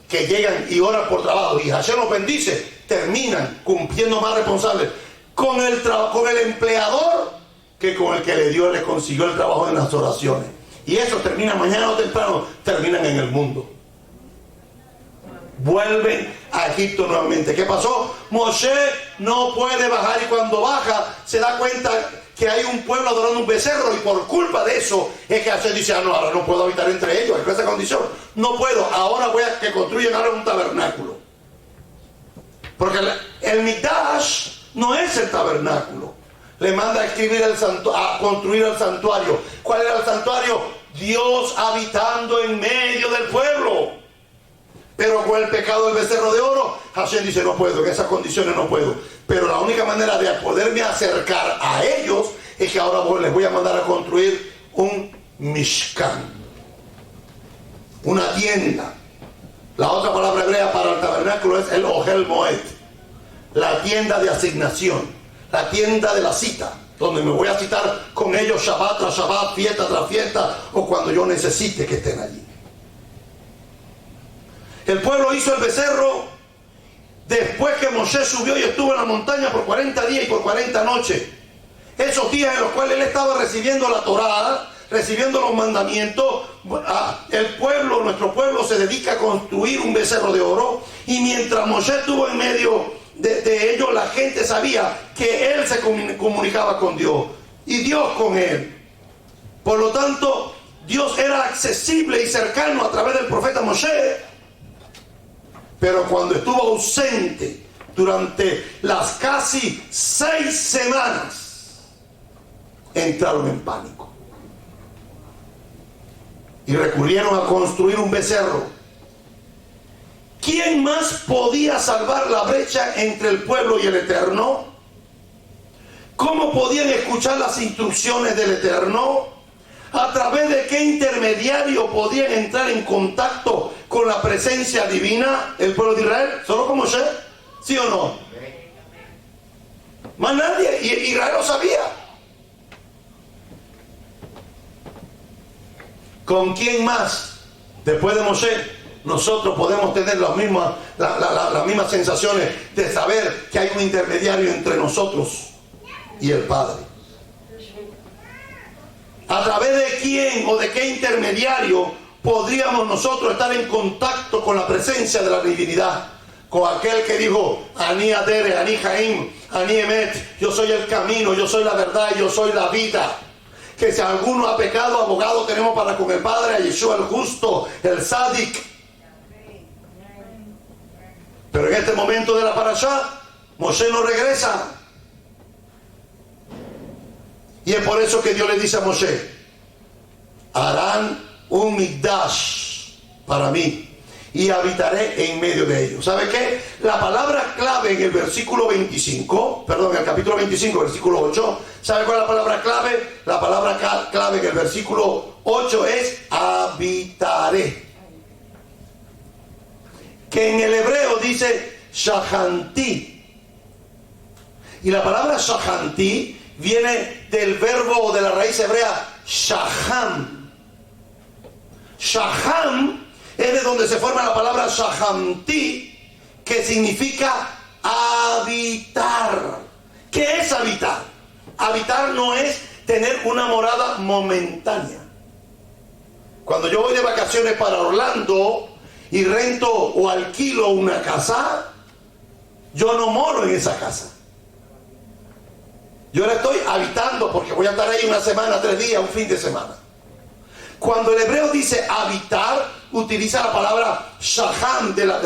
[SPEAKER 1] que llegan y oran por trabajo y Hashem los bendice, terminan cumpliendo más responsables con el empleador que con el que le consiguió el trabajo en las oraciones. Y eso termina mañana o temprano, terminan en el mundo. Vuelven a Egipto nuevamente. ¿Qué pasó? Moshe no puede bajar, y cuando baja se da cuenta que hay un pueblo adorando un becerro, y por culpa de eso es que Hashem dice: no, ahora no puedo habitar entre ellos, en esa condición no puedo, ahora voy a que construyan ahora un tabernáculo. Porque el Mikdash no es el tabernáculo. Le manda a construir el santuario. ¿Cuál era el santuario? Dios habitando en medio del pueblo. Pero con el pecado del becerro de oro, Hashem dice: no puedo, en esas condiciones no puedo. Pero la única manera de poderme acercar a ellos es que ahora les voy a mandar a construir un Mishkan, una tienda. La otra palabra hebrea para el tabernáculo es el Ohel Moed, la tienda de asignación, la tienda de la cita, donde me voy a citar con ellos Shabbat tras Shabbat, fiesta tras fiesta, o cuando yo necesite que estén allí. El pueblo hizo el becerro después que Moshe subió y estuvo en la montaña por 40 días y por 40 noches. Esos días en los cuales él estaba recibiendo la Torá, recibiendo los mandamientos, el pueblo, nuestro pueblo, se dedica a construir un becerro de oro. Y mientras Moshe estuvo en medio de ellos, la gente sabía que él se comunicaba con Dios y Dios con él. Por lo tanto, Dios era accesible y cercano a través del profeta Moshe. Pero cuando estuvo ausente durante las casi 6 semanas, entraron en pánico y recurrieron a construir un becerro. ¿Quién más podía salvar la brecha entre el pueblo y el Eterno? ¿Cómo podían escuchar las instrucciones del Eterno? ¿A través de qué intermediario podían entrar en contacto con la presencia divina el pueblo de Israel? ¿Solo con Moshe? ¿Sí o no? Más nadie. Y Israel lo sabía. ¿Con quién más, después de Moshe, nosotros podemos tener las mismas sensaciones de saber que hay un intermediario entre nosotros y el Padre? ¿A través de quién o de qué intermediario podríamos nosotros estar en contacto con la presencia de la divinidad? Con aquel que dijo: Ani Adere, Ani Jaim, Ani Emet, yo soy el camino, yo soy la verdad, yo soy la vida. Que si alguno ha pecado, abogado tenemos para con el Padre, a Yeshua el justo, el Sadik. Pero en este momento de la parashá, Moshe no regresa. Y es por eso que Dios le dice a Moshe: harán un Mikdash para mí y habitaré en medio de ellos. ¿Sabe qué? La palabra clave en el versículo 25, perdón, en el capítulo 25, versículo 8, ¿sabe cuál es la palabra clave? La palabra clave en el versículo 8 es habitaré, que en el hebreo dice shahanti. Y la palabra shahanti viene del verbo o de la raíz hebrea shaham. Shaham es de donde se forma la palabra shahamti, que significa habitar. ¿Qué es habitar? Habitar no es tener una morada momentánea. Cuando yo voy de vacaciones para Orlando y rento o alquilo una casa, yo no moro en esa casa. Yo la estoy habitando porque voy a estar ahí una semana, 3 días, un fin de semana. Cuando el hebreo dice habitar, utiliza la palabra shaham, de la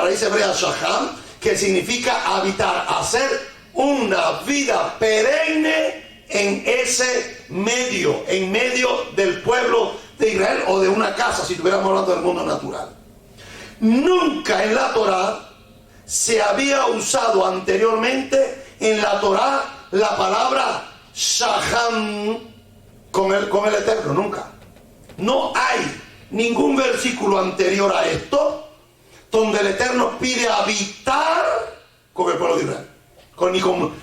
[SPEAKER 1] raíz hebrea shaham, que significa habitar, hacer una vida perenne en ese medio, en medio del pueblo de Israel o de una casa, si estuviéramos hablando del mundo natural. Nunca en la Torá se había usado anteriormente en la Torá la palabra Shaham con el Eterno, nunca. No hay ningún versículo anterior a esto donde el Eterno pide habitar con el pueblo de Israel.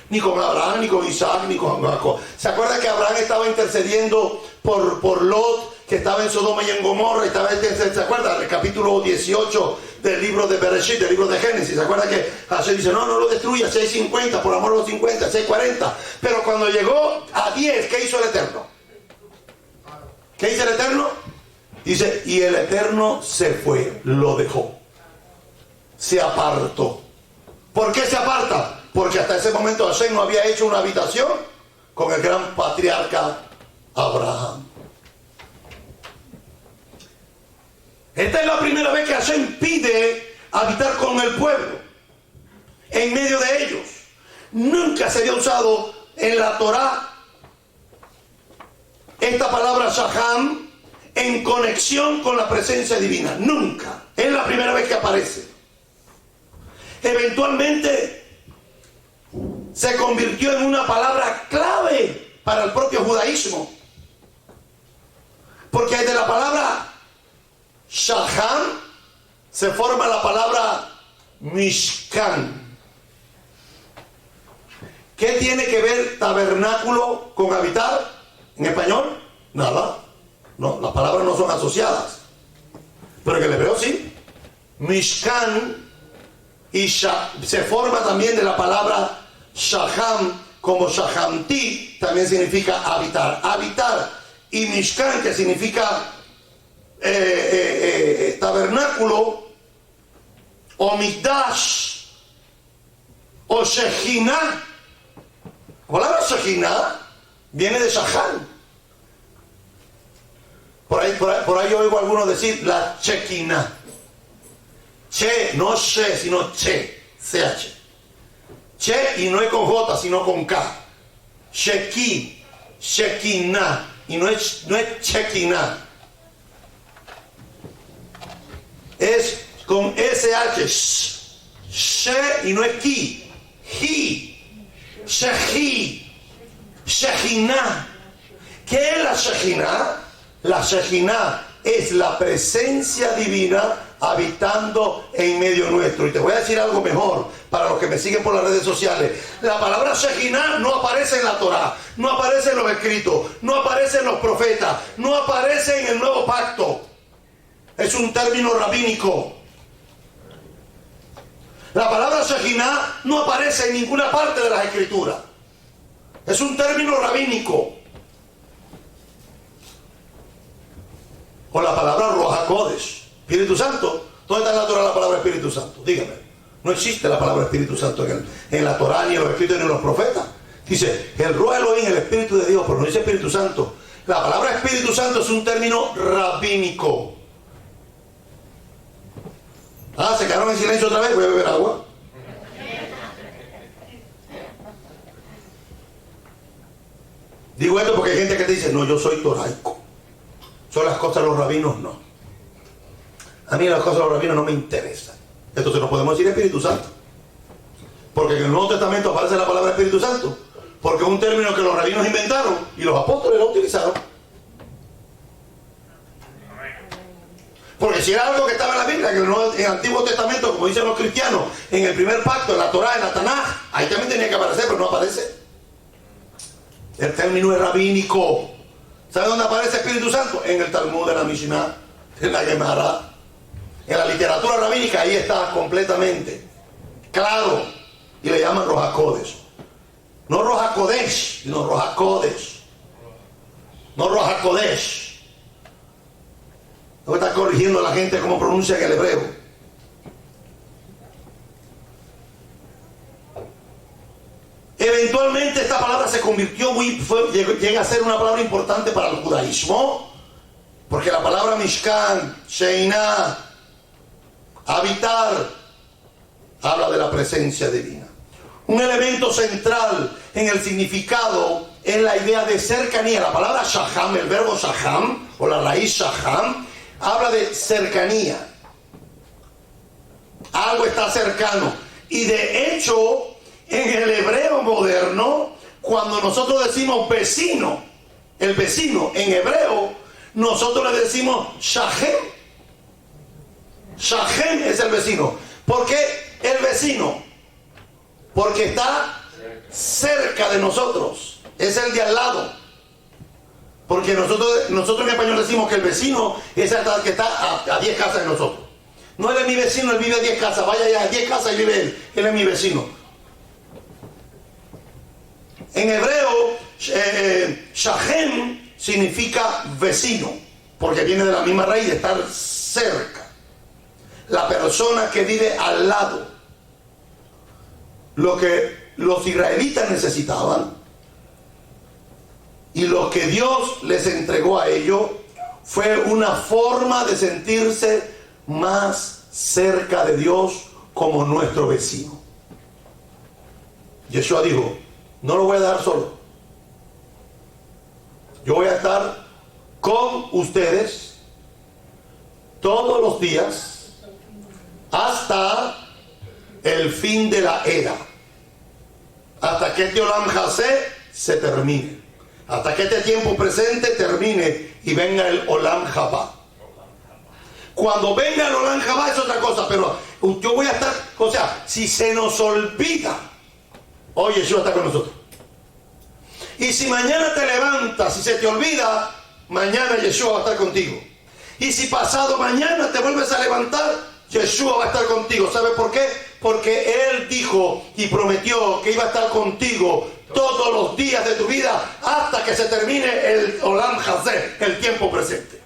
[SPEAKER 1] Ni con Abraham, ni con Isaac, ni con Jacob. ¿Se acuerda que Abraham estaba intercediendo por Lot, que estaba en Sodoma y en Gomorra? ¿Se acuerda? El capítulo 18 del libro de Bereshit, del libro de Génesis. ¿Se acuerda que Hashem dice, no lo destruya, 650, por amor a los 50, 640? Pero cuando llegó a 10, ¿qué hizo el Eterno? ¿Qué hizo el Eterno? Dice, y el Eterno se fue, lo dejó. Se apartó. ¿Por qué se aparta? Porque hasta ese momento Hashem no había hecho una habitación con el gran patriarca Abraham. Esta es la primera vez que Hashem pide habitar con el pueblo, en medio de ellos. Nunca se había usado en la Torá esta palabra Shaham en conexión con la presencia divina. Nunca. Es la primera vez que aparece. Eventualmente se convirtió en una palabra clave para el propio judaísmo. Porque de la palabra Shaham se forma la palabra Mishkan. ¿Qué tiene que ver tabernáculo con habitar en español? Nada. No, las palabras no son asociadas. Pero en el hebreo sí. Mishkan y se forma también de la palabra Shaham, como Shahamti también significa habitar. Habitar. Y Mishkan, que significa tabernáculo, o Mikdash, o Shekhinah. La palabra Shekhinah viene de Shaham. Por ahí yo oigo a algunos decir la Shekinah. Che, no She, sino Che, CH. Che, y no es con J, sino con K. Sheki, Shekinah, y no es Shekinah. Es con SH, She, y no es Ki. Hi, Shehi, Shekinah. ¿Qué es la Shekinah? La Shekinah es la presencia divina habitando en medio nuestro. Y te voy a decir algo mejor para los que me siguen por las redes sociales. La palabra Shekinah no aparece en la Torá, no aparece en los escritos, no aparece en los profetas, no aparece en el nuevo pacto. Es un término rabínico. La palabra Shekinah no aparece en ninguna parte de las escrituras. Es un término rabínico. O la palabra Ruach HaKodesh, Espíritu Santo. ¿Dónde está en la Torah la palabra Espíritu Santo? Dígame. No existe la palabra Espíritu Santo en la Torah, ni en los escritos, ni en los profetas. Dice el Ruach Elohim, el Espíritu de Dios, pero no dice Espíritu Santo. La palabra Espíritu Santo es un término rabínico. Se quedaron en silencio otra vez. Voy a beber agua. Digo esto porque hay gente que te dice, no, yo soy toraico. Son las cosas de los rabinos, no. A mí las cosas de los rabinos no me interesan. Entonces no podemos decir Espíritu Santo. Porque en el Nuevo Testamento aparece la palabra Espíritu Santo. Porque es un término que los rabinos inventaron y los apóstoles lo utilizaron. Porque si era algo que estaba en la Biblia, que en el Antiguo Testamento, como dicen los cristianos, en el primer pacto, en la Torá, en la Tanaj, ahí también tenía que aparecer, pero no aparece. El término es rabínico. ¿Sabe dónde aparece Espíritu Santo? En el Talmud, en la Mishnah, en la Gemara. En la literatura rabínica, ahí está completamente claro. Y le llaman Ruach HaKodesh. No Ruach HaKodesh, sino Ruach HaKodesh. No Ruach HaKodesh. No está corrigiendo a la gente cómo pronuncia en el hebreo. Eventualmente esta palabra se convirtió llega a ser una palabra importante para el judaísmo, porque la palabra Mishkan, Sheinah, habitar, habla de la presencia divina. Un elemento central en el significado es la idea de cercanía. La palabra Shaham, el verbo Shaham, o la raíz Shaham, habla de cercanía. Algo está cercano. Y de hecho, en el hebreo moderno, Cuando nosotros decimos vecino, el vecino en hebreo, nosotros le decimos Shachem. Shachem es el vecino. ¿Por qué el vecino? Porque está cerca de nosotros. Es el de al lado. Porque nosotros en español decimos que el vecino es el que está a 10 casas de nosotros. No, él es mi vecino, él vive a 10 casas. Vaya allá a 10 casas y vive él. Él es mi vecino. En hebreo, Shachem significa vecino, porque viene de la misma raíz de estar cerca. La persona que vive al lado. Lo que los israelitas necesitaban y lo que Dios les entregó a ellos fue una forma de sentirse más cerca de Dios como nuestro vecino. Yeshua dijo: no lo voy a dejar solo. Yo voy a estar con ustedes todos los días hasta el fin de la era. Hasta que este Olam Hazé se termine. Hasta que este tiempo presente termine y venga el Olam Habá. Cuando venga el Olam Habá es otra cosa, pero yo voy a estar, o sea, si se nos olvida, oye, Yeshua está con nosotros. Y si mañana te levantas y se te olvida, mañana Yeshua va a estar contigo. Y si pasado mañana te vuelves a levantar, Yeshua va a estar contigo. ¿Sabe por qué? Porque Él dijo y prometió que iba a estar contigo todos los días de tu vida hasta que se termine el Olam Hazé, el tiempo presente.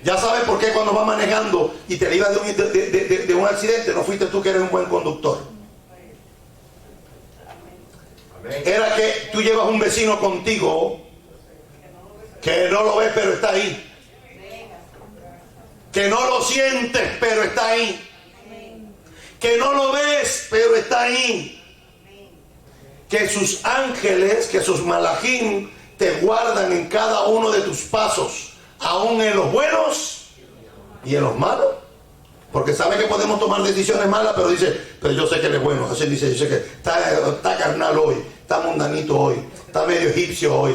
[SPEAKER 1] Ya sabes por qué cuando vas manejando y te libras de un accidente, no fuiste tú que eres un buen conductor. Era que tú llevas un vecino contigo que no lo ves pero está ahí. Que no lo sientes pero está ahí. Que no lo ves pero está ahí. Que sus ángeles, que sus malajim te guardan en cada uno de tus pasos, aún en los buenos y en los malos. Porque sabe que podemos tomar decisiones malas, pero dice, pero yo sé que él es bueno. Así dice, yo sé que está carnal hoy, está mundanito hoy, está medio egipcio hoy.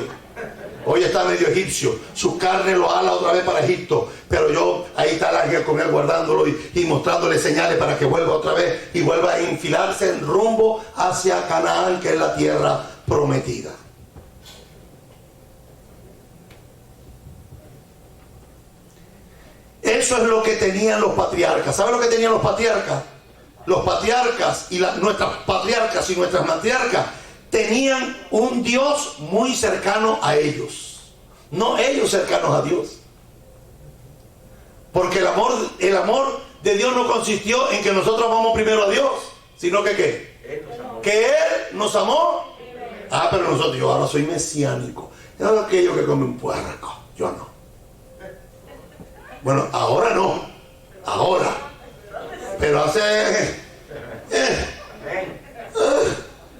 [SPEAKER 1] Hoy está medio egipcio, su carne lo ala otra vez para Egipto, pero ahí está el ángel con él guardándolo y mostrándole señales para que vuelva otra vez y vuelva a enfilarse en rumbo hacia Canaán, que es la tierra prometida. Eso es lo que tenían los patriarcas. ¿Saben lo que tenían los patriarcas? Los patriarcas y nuestras patriarcas y nuestras matriarcas tenían un Dios muy cercano a ellos, no ellos cercanos a Dios. Porque el amor de Dios no consistió en que nosotros amamos primero a Dios, sino que ¿qué? Que Él nos amó. Pero nosotros, yo ahora soy mesiánico. Yo aquello que come un puerco, yo no. Bueno, ahora no, ahora. Pero hace...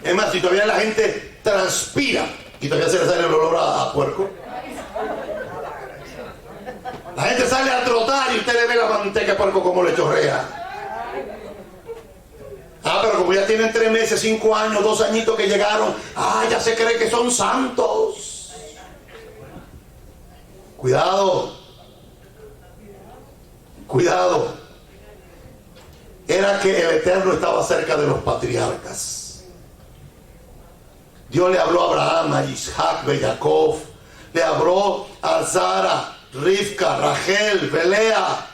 [SPEAKER 1] Es más, si todavía la gente transpira y todavía se le sale el olor a puerco. La gente sale a trotar y usted le ve la manteca de puerco como le chorrea. Pero como ya tienen 3 meses, 5 años, 2 añitos que llegaron, ya se cree que son santos. Cuidado. Cuidado. Era que el Eterno estaba cerca de los patriarcas. Dios le habló a Abraham, a Isaac, a Jacob, le habló a Sara, Rivka, Rachel, Belea,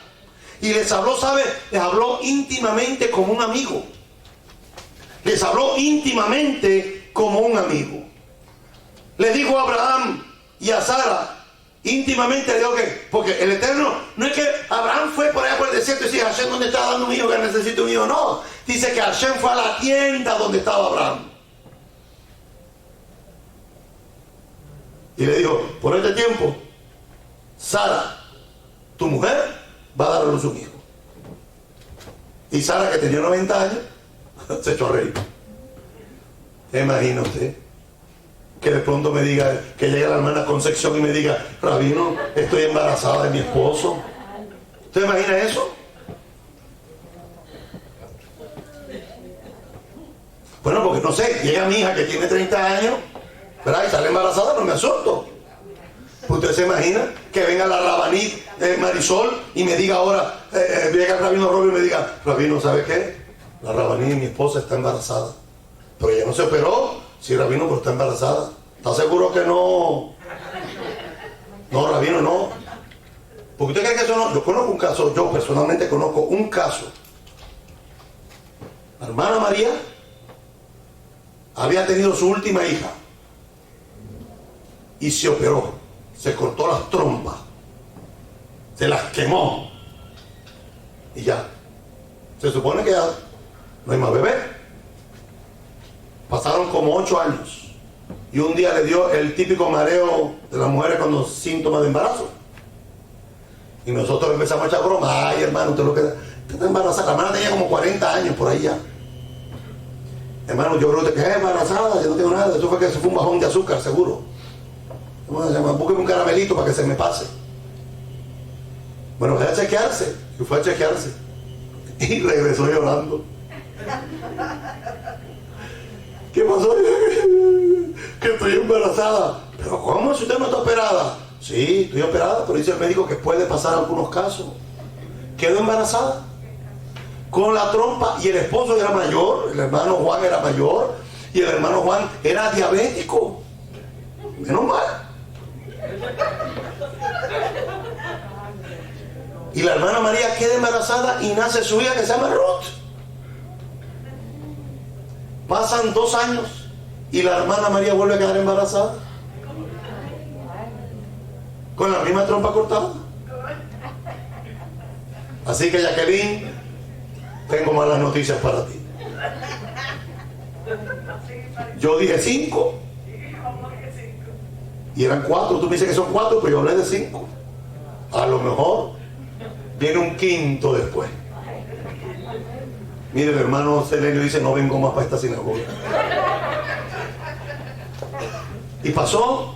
[SPEAKER 1] y les habló, ¿sabe? Les habló íntimamente como un amigo. Les habló íntimamente como un amigo. Le dijo a Abraham y a Sara, íntimamente le dijo que, porque el Eterno, no es que Abraham fue por allá por el desierto y dice, Hashem, ¿dónde está dando un hijo que necesita un hijo? No, dice que Hashem fue a la tienda donde estaba Abraham. Y le dijo, por este tiempo, Sara, tu mujer, va a dar a luz un hijo. Y Sara, que tenía 90 años, se echó a reír. ¿Se imagina usted? Que de pronto me diga, que llegue la hermana Concepción y me diga, Rabino, estoy embarazada de mi esposo. ¿Usted imagina eso? Bueno, porque no sé, llega mi hija que tiene 30 años, ¿verdad? Y sale embarazada, no me asusto. ¿Usted se imagina que venga la Rabanit Marisol y me diga ahora, llega el rabino Robio y me diga, rabino, ¿sabe qué? La Rabanit, mi esposa, está embarazada. Pero ella no se operó. Sí, rabino, pero está embarazada. ¿Está seguro que no? No, rabino, no. Porque usted cree que eso no. Yo conozco un caso, yo personalmente conozco un caso. La hermana María había tenido su última hija y se operó, se cortó las trompas, se las quemó y ya. Se supone que ya no hay más bebé. Pasaron como 8 años y un día le dio el típico mareo de las mujeres con los síntomas de embarazo. Y nosotros empezamos a echar broma. Ay, hermano, usted lo que usted está embarazada. La hermana tenía como 40 años por ahí ya. Hermano, yo creo que es embarazada, yo no tengo nada. Eso fue que se fue un bajón de azúcar, seguro. Búsqueme un caramelito para que se me pase. Bueno, fue a chequearse. Y fue a chequearse. Y regresó llorando. ¿Qué pasó? Que estoy embarazada. ¿Pero cómo? Si usted no está operada. Sí, estoy operada, pero dice el médico que puede pasar algunos casos. Quedó embarazada. Con la trompa, y el esposo era mayor, el hermano Juan era mayor, y el hermano Juan era diabético. Menos mal. Y la hermana María queda embarazada y nace su hija que se llama Ruth. Pasan 2 años y la hermana María vuelve a quedar embarazada. Con la misma trompa cortada. Así que, Jacqueline, tengo malas noticias para ti. Yo dije 5 y eran 4. Tú me dices que son 4, pero yo hablé de 5. A lo mejor viene un 5.º después. Mire, el hermano Selenio dice, no vengo más para esta sinagoga. Y pasó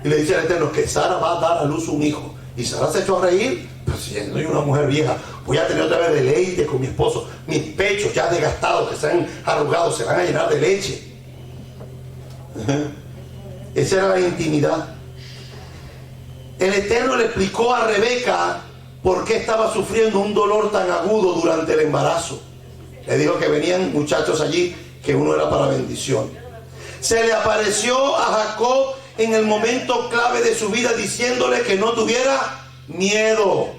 [SPEAKER 1] y le dice al Eterno que Sara va a dar a luz un hijo. Y Sara se echó a reír. Pues si soy una mujer vieja, voy a tener otra vez deleite con mi esposo. Mis pechos ya desgastados, que se han arrugado, se van a llenar de leche. Esa era la intimidad. El Eterno le explicó a Rebeca por qué estaba sufriendo un dolor tan agudo durante el embarazo. Le dijo que venían muchachos allí, que uno era para bendición. Se le apareció a Jacob en el momento clave de su vida, diciéndole que no tuviera miedo.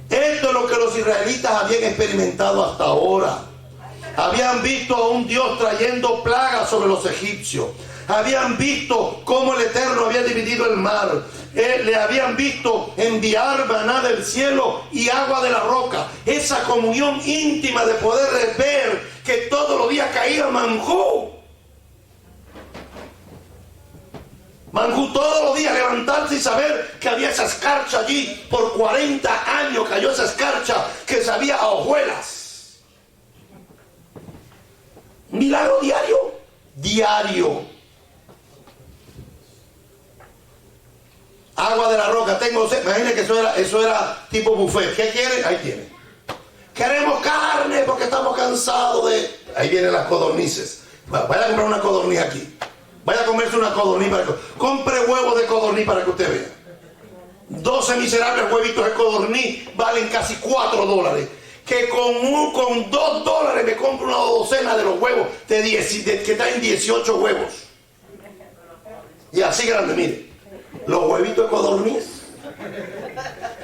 [SPEAKER 1] Esto es lo que los israelitas habían experimentado hasta ahora. Habían visto a un Dios trayendo plagas sobre los egipcios. Habían visto cómo el Eterno había dividido el mar. Le habían visto enviar maná del cielo y agua de la roca. Esa comunión íntima de poder ver que todos los días caía manjú. Manjú todos los días levantarse y saber que había esa escarcha allí. Por 40 años cayó esa escarcha que sabía a hojuelas. Un milagro diario. Diario. Agua de la roca, tengo sed. Imagínense que eso era tipo buffet. ¿Qué quieren? Ahí tienen. Queremos carne porque estamos cansados de... Ahí vienen las codornices. Vaya a comprar una codorniz aquí. Vaya a comerse una codorniz para que... Compre huevos de codorniz para que usted vea. 12 miserables huevitos de codorniz valen casi $4. Que con $2 me compro una docena de los huevos que traen 18 huevos. Y así grande, mire. Los huevitos de codorniz.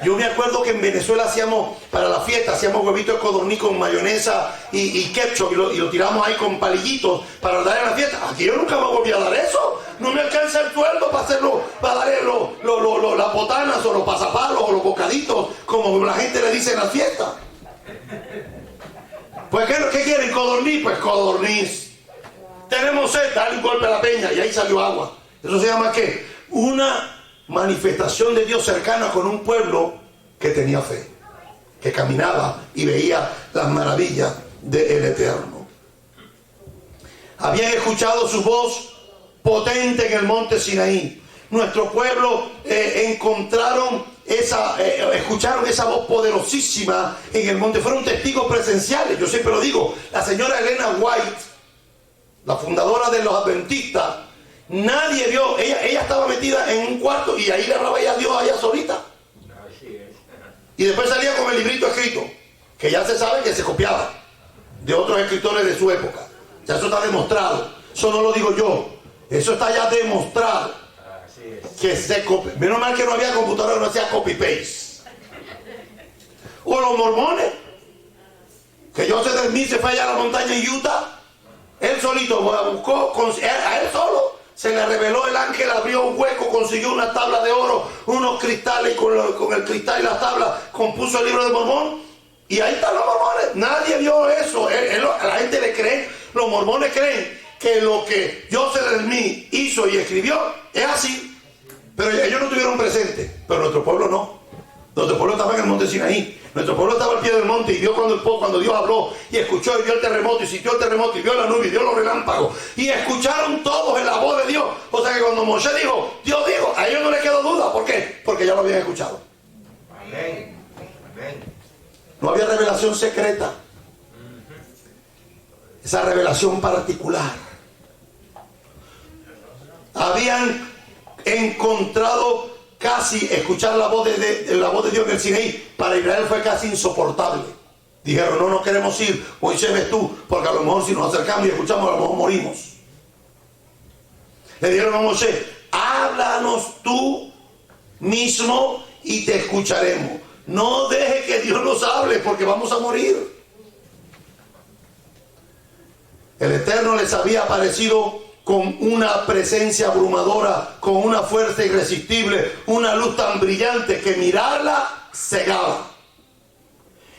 [SPEAKER 1] Yo me acuerdo que en Venezuela hacíamos, para la fiesta, hacíamos huevitos de codorniz con mayonesa y ketchup y lo tiramos ahí con palillitos para dar en la fiesta. Aquí yo nunca me volví a dar eso. No me alcanza el sueldo para hacerlo, para darle las botanas o los pasapalos o los bocaditos, como la gente le dice en la fiesta. Pues ¿qué quieren? ¿Codorniz? Pues codorniz. Tenemos sed, dale un golpe a la peña y ahí salió agua. ¿Eso se llama qué? Una manifestación de Dios cercana con un pueblo que tenía fe, que caminaba y veía las maravillas del Eterno. Habían escuchado su voz potente en el monte Sinaí. Nuestro pueblo encontraron escucharon esa voz poderosísima en el monte. Fueron testigos presenciales. Yo siempre lo digo, la señora Elena White, la fundadora de los adventistas, nadie vio, ella estaba metida en un cuarto y ahí le hablaba ella a Dios allá solita. Y después salía con el librito escrito, que ya se sabe que se copiaba de otros escritores de su época. Ya eso está demostrado. Eso no lo digo yo. Eso está ya demostrado. Que se copia. Menos mal que no había computadora, no hacía copy-paste. O los mormones. Que Joseph Smith se fue allá a la montaña en Utah. Él solito buscó, a él solo se le reveló el ángel, abrió un hueco, consiguió una tabla de oro, unos cristales, y con el cristal y las tablas compuso el libro de Mormón. Y ahí están los mormones. Nadie vio eso. A la gente le cree. Los mormones creen que lo que Joseph Smith hizo y escribió es así. Pero ellos no tuvieron presente. Pero nuestro pueblo no. Nuestro pueblo estaba en el monte Sinaí. Nuestro pueblo estaba al pie del monte y vio cuando Dios habló y escuchó y vio el terremoto y sintió el terremoto y vio la nube y vio los relámpagos. Y escucharon todos en la voz de Dios. O sea que cuando Moshe dijo, Dios dijo, a ellos no les quedó duda. ¿Por qué? Porque ya lo habían escuchado.
[SPEAKER 2] Amén. Amén.
[SPEAKER 1] No había revelación secreta. Esa revelación particular. Habían encontrado casi escuchar la voz de Dios en el Sinaí. Para Israel fue casi insoportable. Dijeron, no queremos ir. Moisés, ves tú, porque a lo mejor si nos acercamos y escuchamos, a lo mejor morimos. Le dijeron a Moisés, háblanos tú mismo y te escucharemos. No deje que Dios nos hable porque vamos a morir. El Eterno les había aparecido con una presencia abrumadora, con una fuerza irresistible, una luz tan brillante que mirarla cegaba.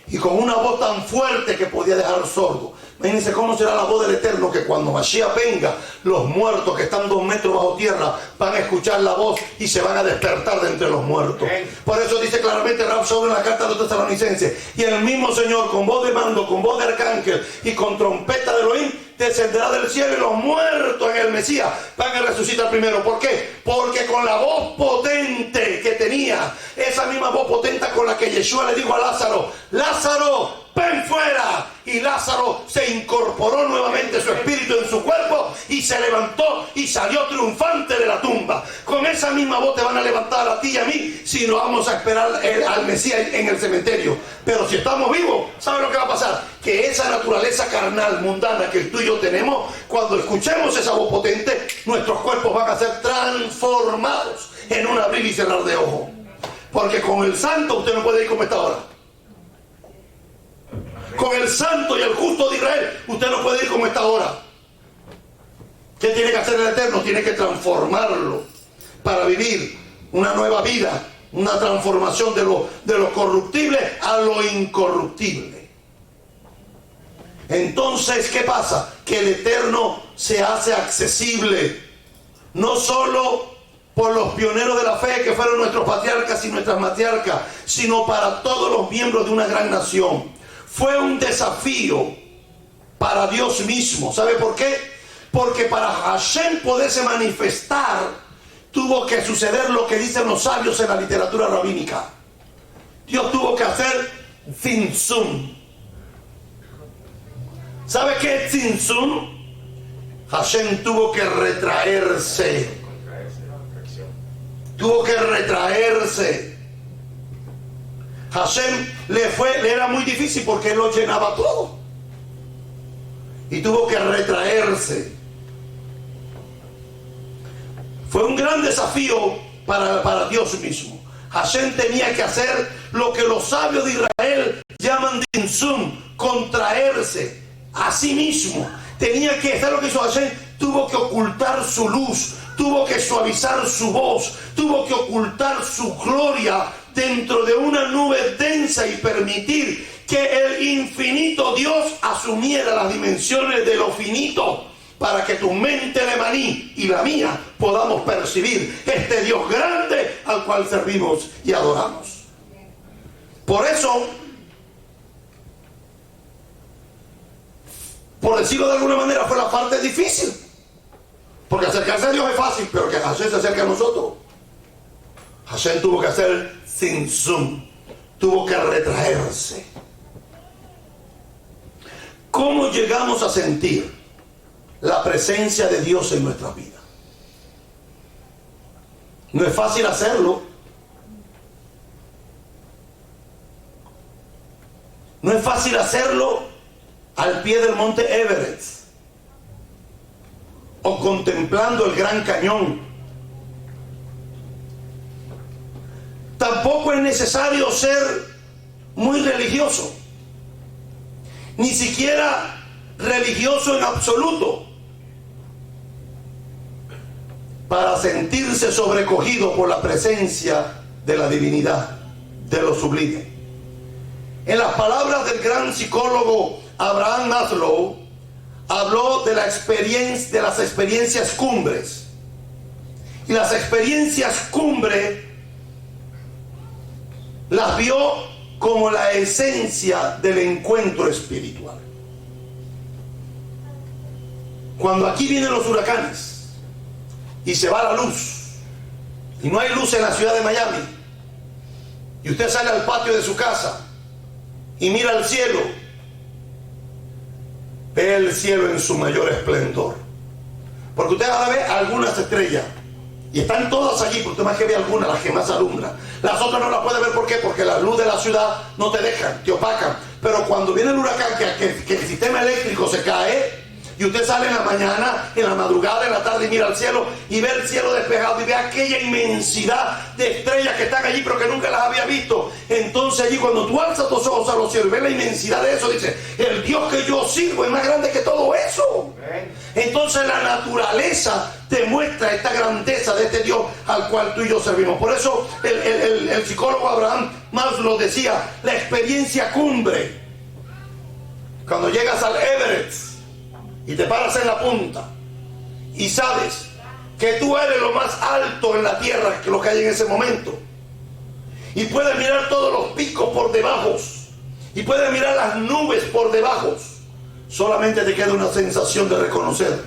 [SPEAKER 1] Y con una voz tan fuerte que podía dejar sordo. Imagínense cómo será la voz del Eterno, que cuando Mashiach venga, los muertos que están 2 metros bajo tierra van a escuchar la voz y se van a despertar de entre los muertos. Por eso dice claramente Rab Shaul en la carta de los Tesalonicenses, y el mismo Señor con voz de mando, con voz de arcángel y con trompeta de Elohim descenderá del cielo, y los muertos en el Mesías van a resucitar primero. ¿Por qué? Porque con la voz potente que tenía, esa misma voz potente con la que Yeshua le dijo a Lázaro, Lázaro, ven fuera, y Lázaro se incorporó nuevamente su espíritu en su cuerpo y se levantó y salió triunfante de la tumba. Con esa misma voz te van a levantar a ti y a mí si no vamos a esperar al Mesías en el cementerio. Pero si estamos vivos, ¿sabes lo que va a pasar? Que esa naturaleza carnal, mundana que tú y yo tenemos, cuando escuchemos esa voz potente, nuestros cuerpos van a ser transformados en un abrir y cerrar de ojos. Porque con el santo usted no puede ir como está ahora. Con el santo y el justo de Israel usted no puede ir como está ahora. ¿Qué tiene que hacer el Eterno? Tiene que transformarlo para vivir una nueva vida, una transformación de lo corruptible a lo incorruptible. Entonces, ¿qué pasa? Que el Eterno se hace accesible, no solo por los pioneros de la fe que fueron nuestros patriarcas y nuestras matriarcas, sino para todos los miembros de una gran nación. Fue un desafío para Dios mismo. ¿Sabe por qué? Porque para Hashem poderse manifestar, tuvo que suceder lo que dicen los sabios en la literatura rabínica. Dios tuvo que hacer tzimtzum. ¿Sabe qué es tzimtzum? Hashem tuvo que retraerse. Tuvo que retraerse. Hashem le era muy difícil porque él lo llenaba todo. Y tuvo que retraerse. Fue un gran desafío para Dios mismo. Hashem tenía que hacer lo que los sabios de Israel llaman tzimtzum, contraerse a sí mismo. Tenía que hacer lo que hizo Hashem. Tuvo que ocultar su luz, tuvo que suavizar su voz, tuvo que ocultar su gloria dentro de una nube densa y permitir que el infinito Dios asumiera las dimensiones de lo finito, para que tu mente de maní y la mía podamos percibir este Dios grande al cual servimos y adoramos. Por eso, por decirlo de alguna manera, fue la parte difícil. Porque acercarse a Dios es fácil, pero que Hashem se acerque a nosotros. Hashem tuvo que hacer tzimtzum, tuvo que retraerse. ¿Cómo llegamos a sentir la presencia de Dios en nuestra vida? No es fácil hacerlo. No es fácil hacerlo al pie del monte Everest o contemplando el Gran Cañón. Tampoco es necesario ser muy religioso, ni siquiera religioso en absoluto, para sentirse sobrecogido por la presencia de la divinidad, de lo sublime. En las palabras del gran psicólogo Abraham Maslow, habló de las experiencias cumbres. Y las experiencias cumbre las vio como la esencia del encuentro espiritual. Cuando aquí vienen los huracanes y se va la luz y no hay luz en la ciudad de Miami, y usted sale al patio de su casa y mira al cielo, ve el cielo en su mayor esplendor, porque usted ahora ve algunas estrellas y están todas allí, pero usted más que ve algunas, las que más alumbran. Las otras no las puede ver. ¿Por qué? Porque la luz de la ciudad no te dejan, te opacan. Pero cuando viene el huracán, que el sistema eléctrico se cae, y usted sale en la mañana, en la madrugada, en la tarde, y mira al cielo y ve el cielo despejado y ve aquella inmensidad de estrellas que están allí pero que nunca las había visto. Entonces allí, cuando tú alzas tus ojos a los cielos y ves la inmensidad de eso, dice: el Dios que yo sirvo es más grande que todo eso. Entonces la naturaleza te muestra esta grandeza de este Dios al cual tú y yo servimos. Por eso el psicólogo Abraham Maslow decía: la experiencia cumbre, cuando llegas al Everest y te paras en la punta y sabes que tú eres lo más alto en la tierra, que lo que hay en ese momento, y puedes mirar todos los picos por debajo y puedes mirar las nubes por debajo, solamente te queda una sensación de reconocer: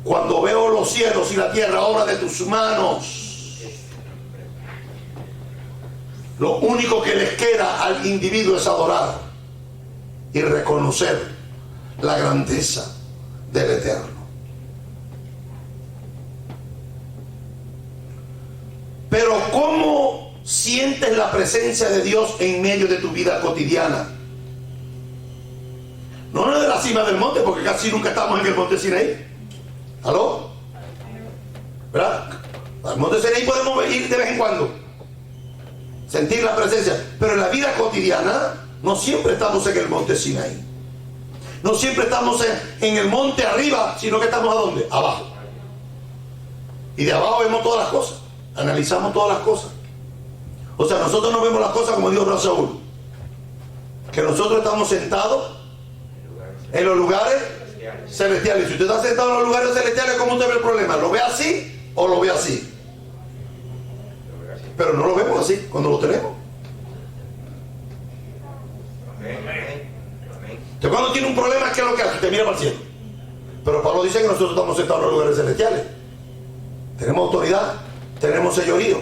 [SPEAKER 1] cuando veo los cielos y la tierra, obra de tus manos, lo único que les queda al individuo es adorar y reconocer la grandeza del Eterno. Pero ¿cómo sientes la presencia de Dios en medio de tu vida cotidiana? No de la cima del monte, porque casi nunca estamos en el monte Sinaí. ¿Aló? ¿Verdad? Al monte Sinaí podemos ir de vez en cuando, sentir la presencia, pero en la vida cotidiana no siempre estamos en el monte Sinaí. No siempre estamos en el monte arriba, sino que estamos ¿a dónde? Abajo. Y de abajo vemos todas las cosas, analizamos todas las cosas. O sea, nosotros no vemos las cosas como dijo Rasaúl, que nosotros estamos sentados en los lugares celestiales. Si usted está sentado en los lugares celestiales, ¿cómo usted ve el problema? ¿Lo ve así o lo ve así? Pero no lo vemos así cuando lo tenemos. Entonces, cuando tiene un problema, ¿qué es lo que hace? Usted mira para el cielo. Pero Pablo dice que nosotros estamos sentados en los lugares celestiales. Tenemos autoridad, tenemos señorío.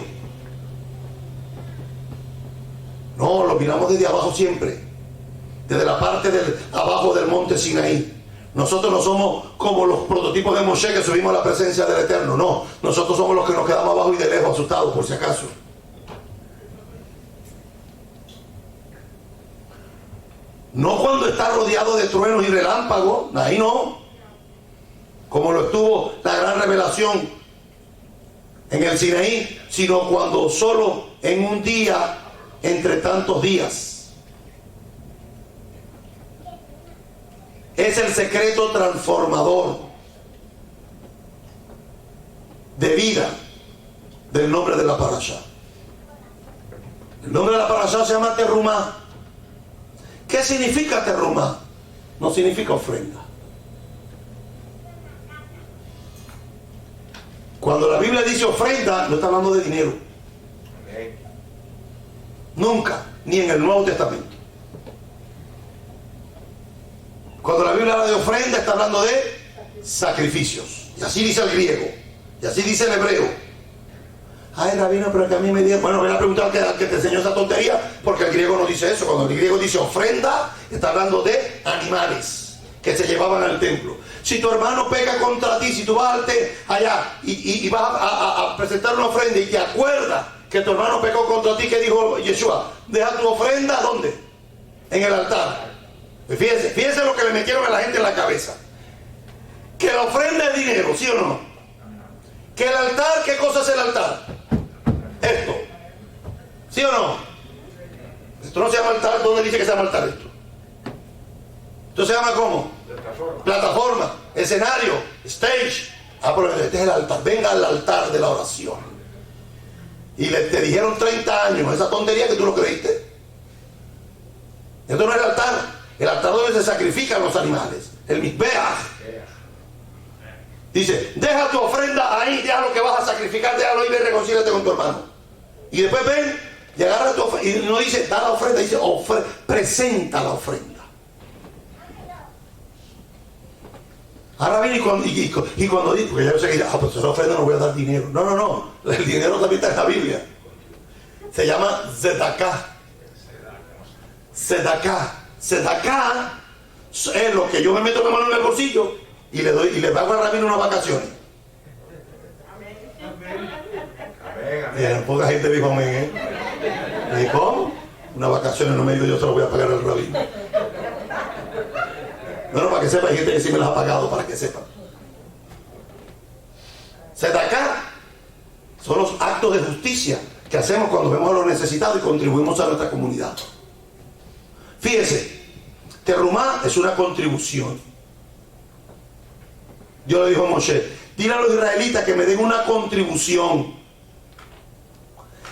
[SPEAKER 1] No, lo miramos desde abajo siempre, desde la parte del abajo del monte Sinaí. Nosotros no somos como los prototipos de Moshe que subimos a la presencia del Eterno. No, nosotros somos los que nos quedamos abajo y de lejos, asustados por si acaso. No cuando está rodeado de truenos y relámpagos, ahí no, como lo estuvo la gran revelación en el Sinaí, sino cuando solo en un día entre tantos días. Es el secreto transformador de vida del nombre de la parashá. El nombre de la parashá se llama Terumá. ¿Qué significa Terumá? No significa ofrenda. Cuando la Biblia dice ofrenda, no está hablando de dinero. Nunca, ni en el Nuevo Testamento. Cuando la Biblia habla de ofrenda, está hablando de sacrificios. Y así dice el griego, y así dice el hebreo. Ay, rabino, pero que a mí me dijo, bueno, ven a preguntar que te enseñó esa tontería, porque el griego no dice eso. Cuando el griego dice ofrenda, está hablando de animales que se llevaban al templo. Si tu hermano peca contra ti, si tú vas allá y vas a presentar una ofrenda y te acuerdas que tu hermano pecó contra ti, ¿qué dijo Yeshua? Deja tu ofrenda, ¿dónde? En el altar. Pues fíjense lo que le metieron a la gente en la cabeza. Que la ofrenda es dinero, ¿sí o no? Que el altar, ¿qué cosa es el altar? Esto. ¿Sí o no? Esto no se llama altar. ¿Dónde dice que se llama altar esto? Esto se llama ¿cómo? Plataforma, escenario, stage. Ah, pero este es el altar. Venga al altar de la oración. Y te dijeron 30 años esa tontería que tú lo creíste. Esto no es el altar. El altar donde se sacrifican los animales. El misbeach. Dice, deja tu ofrenda ahí, deja lo que vas a sacrificar, déjalo y ven, reconcíliate con tu hermano. Y después ven y agarra tu ofrenda. Y no dice, da la ofrenda, dice, presenta la ofrenda. Ahora viene y cuando dice, porque ya yo sé que pues esa ofrenda no voy a dar dinero. No. El dinero también está en la Biblia. Se llama Zedaká. Zedaká es lo que yo me meto la mano en el bolsillo y le pago al rabino unas vacaciones. Amén. Poca gente dijo amén, ¿eh? ¿Y cómo? Unas vacaciones no me digo yo se lo voy a pagar al rabino. Bueno, para que sepa, hay gente que sí me las ha pagado, para que sepan. Zedaká son los actos de justicia que hacemos cuando vemos a los necesitados y contribuimos a nuestra comunidad. Fíjese, Terumá es una contribución. Dios le dijo a Moshe, dile a los israelitas que me den una contribución.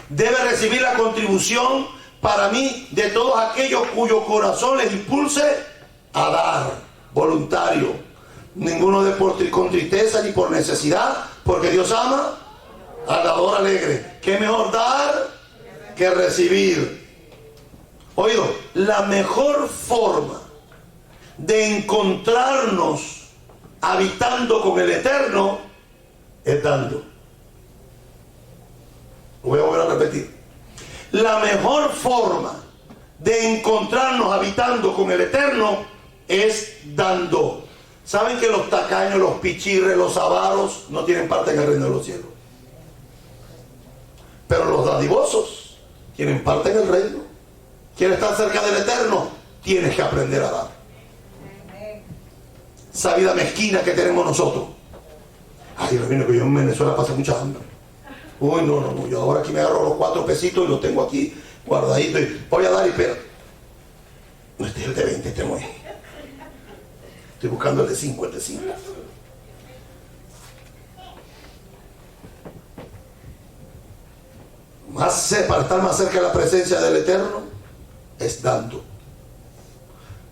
[SPEAKER 1] Debe recibir la contribución para mí de todos aquellos cuyo corazón les impulse a dar, voluntario. Ninguno de con tristeza ni por necesidad, porque Dios ama al dador alegre. ¿Qué mejor dar que recibir? Oído, la mejor forma de encontrarnos habitando con el Eterno es dando. Lo voy a volver a repetir. La mejor forma de encontrarnos habitando con el Eterno es dando. ¿Saben que los tacaños, los pichirres, los avaros no tienen parte en el reino de los cielos? Pero los dadivosos tienen parte en el reino. ¿Quieres estar cerca del Eterno? Tienes que aprender a dar. Esa vida mezquina que tenemos nosotros. Ay, rabino, que yo en Venezuela pasé mucha hambre. Uy, no, yo ahora aquí me agarro los 4 pesitos y los tengo aquí guardaditos y voy a dar y espera. No, este es el de 20, este no es. Estoy buscando el de 5, Para estar más cerca de la presencia del Eterno es dando.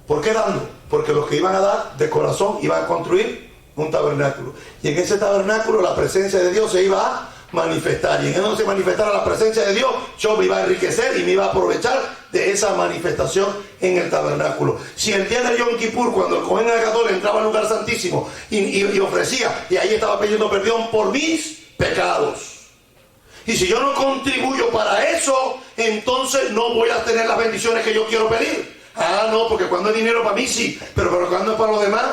[SPEAKER 1] ¿Por qué dando? Porque los que iban a dar de corazón iban a construir un tabernáculo. Y en ese tabernáculo la presencia de Dios se iba a manifestar. Y en donde se manifestara la presencia de Dios, yo me iba a enriquecer y me iba a aprovechar de esa manifestación en el tabernáculo. Si el día de Yom Kippur, cuando el Cohen Gadol entraba al lugar santísimo y ofrecía, y ahí estaba pidiendo perdón por mis pecados. Y si yo no contribuyo para eso, entonces no voy a tener las bendiciones que yo quiero pedir. Ah, no, porque cuando es dinero para mí sí, pero cuando es para los demás.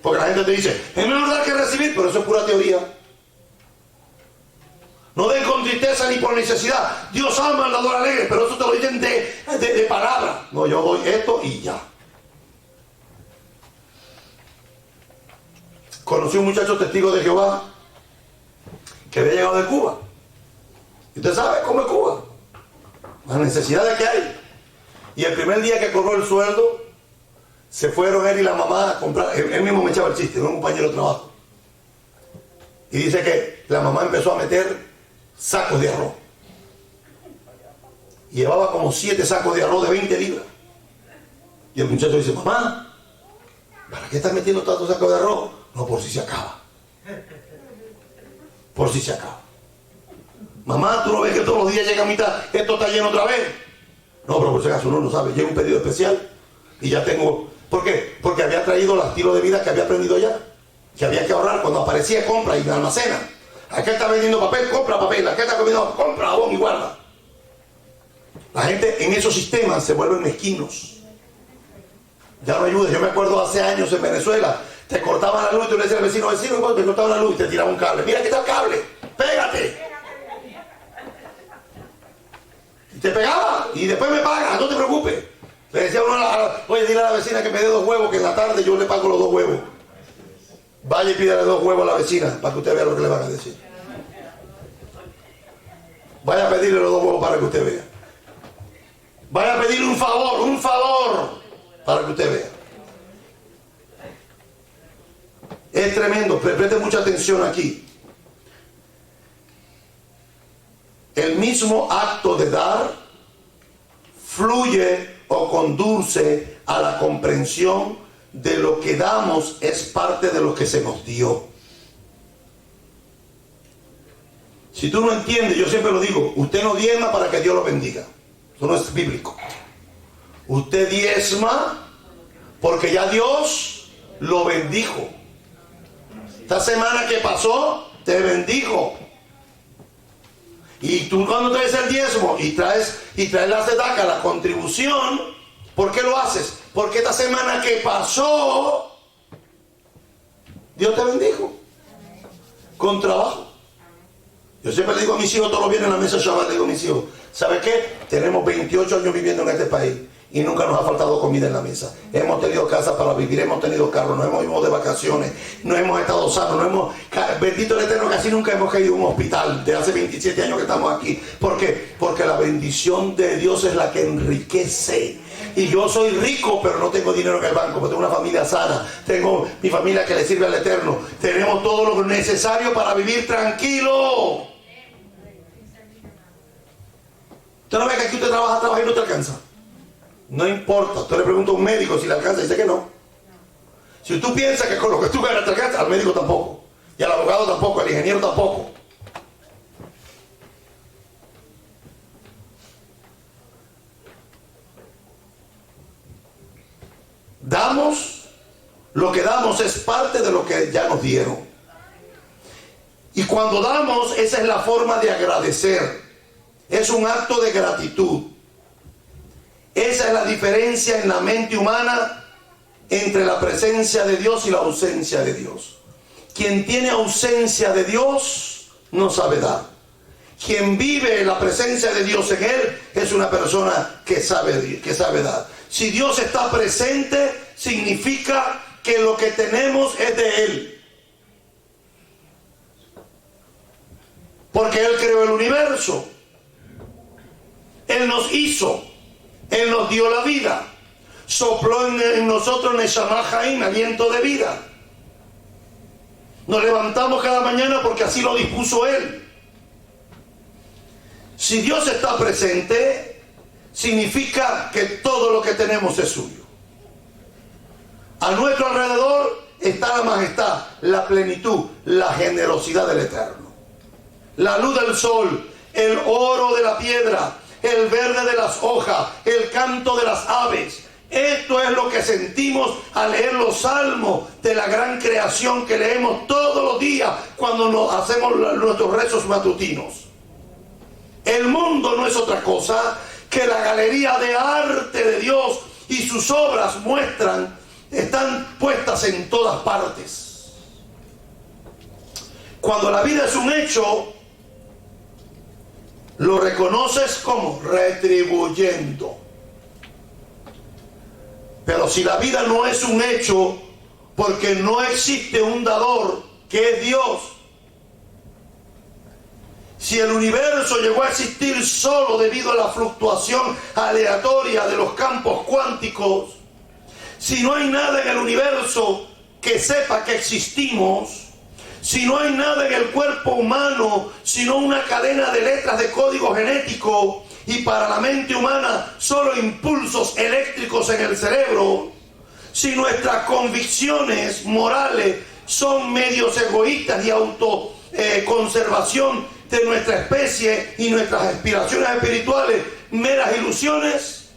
[SPEAKER 1] Porque la gente te dice, es mejor dar que recibir, pero eso es pura teoría. No den con tristeza ni por necesidad. Dios ama al dador alegre, pero eso te lo dicen de palabra. No, yo doy esto y ya. Conocí un muchacho testigo de Jehová que había llegado de Cuba. Y usted sabe cómo es Cuba. Las necesidades que hay. Y el primer día que cobró el sueldo, se fueron él y la mamá a comprar. Él mismo me echaba el chiste, un compañero de trabajo. Y dice que la mamá empezó a meter sacos de arroz. Y llevaba como 7 sacos de arroz de 20 libras. Y el muchacho dice, mamá, ¿para qué estás metiendo tantos sacos de arroz? No, por si se acaba. Por si se acaba. Mamá, ¿tú no ves que todos los días llega a mitad, esto está lleno otra vez? No, pero por si acaso uno no sabe. Llega un pedido especial y ya tengo... ¿Por qué? Porque había traído el estilo de vida que había aprendido ya. Que había que ahorrar. Cuando aparecía compra y me almacena. Aquel está vendiendo papel, compra papel. Aquel está comiendo, compra jabón y guarda. La gente en esos sistemas se vuelven mezquinos. Ya no ayuda. Yo me acuerdo hace años en Venezuela, te cortaban la luz y tú le decías al vecino, me cortaban la luz y te tiraban un cable. Mira, aquí está el cable, pégate. Y te pegaba y después me pagas, no te preocupes. Le decía uno, oye, dile a la vecina que me dé 2 huevos, que en la tarde yo le pago los 2 huevos. Vaya y pídale 2 huevos a la vecina para que usted vea lo que le van a decir. Vaya a pedirle los 2 huevos para que usted vea. Vaya a pedirle un favor para que usted vea. Es tremendo, preste mucha atención aquí. El mismo acto de dar fluye o conduce a la comprensión de lo que damos es parte de lo que se nos dio. Si tú no entiendes, yo siempre lo digo, usted no diezma para que Dios lo bendiga. Eso no es bíblico. Usted diezma porque ya Dios lo bendijo. Esta semana que pasó, te bendijo. Y tú cuando traes el diezmo y traes la sedaca, la contribución, ¿por qué lo haces? Porque esta semana que pasó, Dios te bendijo. Con trabajo. Yo siempre le digo a mis hijos, todos los viernes en la mesa Shabbat, le digo a mis hijos, ¿sabe qué? Tenemos 28 años viviendo en este país y nunca nos ha faltado comida en la mesa. Hemos tenido casa para vivir, hemos tenido carro, nos hemos ido de vacaciones, no hemos estado sanos, bendito el Eterno, casi nunca hemos caído en un hospital. De hace 27 años que estamos aquí. ¿Por qué? Porque la bendición de Dios es la que enriquece. Y yo soy rico, pero no tengo dinero en el banco, porque tengo una familia sana, tengo mi familia que le sirve al Eterno, tenemos todo lo necesario para vivir tranquilo. Usted no ve que aquí usted trabaja y no te alcanza. No importa, usted le pregunta a un médico si le alcanza y dice que no. Si tú piensas que con lo que tú ganas te alcanza, al médico tampoco, y al abogado tampoco, al ingeniero tampoco. Damos, lo que damos es parte de lo que ya nos dieron. Y cuando damos, esa es la forma de agradecer. Es un acto de gratitud. Esa es la diferencia en la mente humana entre la presencia de Dios y la ausencia de Dios. Quien tiene ausencia de Dios no sabe dar. Quien vive la presencia de Dios en él es una persona que sabe dar. Si Dios está presente, significa que lo que tenemos es de Él. Porque Él creó el universo. Él nos hizo. Él nos dio la vida. Sopló en nosotros Neshama Haim, aliento de vida. Nos levantamos cada mañana porque así lo dispuso Él. Si Dios está presente, significa que todo lo que tenemos es suyo. A nuestro alrededor está la majestad, la plenitud, la generosidad del Eterno. La luz del sol, el oro de la piedra, el verde de las hojas, el canto de las aves. Esto es lo que sentimos al leer los salmos de la gran creación que leemos todos los días cuando nos hacemos nuestros rezos matutinos. El mundo no es otra cosa que la galería de arte de Dios, y sus obras están puestas en todas partes. Cuando la vida es un hecho, lo reconoces como retribuyendo. Pero si la vida no es un hecho, porque no existe un dador que es Dios. Si el universo llegó a existir solo debido a la fluctuación aleatoria de los campos cuánticos, si no hay nada en el universo que sepa que existimos, si no hay nada en el cuerpo humano, sino una cadena de letras de código genético, y para la mente humana solo impulsos eléctricos en el cerebro, si nuestras convicciones morales son medios egoístas y autoconservación de nuestra especie y nuestras aspiraciones espirituales meras ilusiones,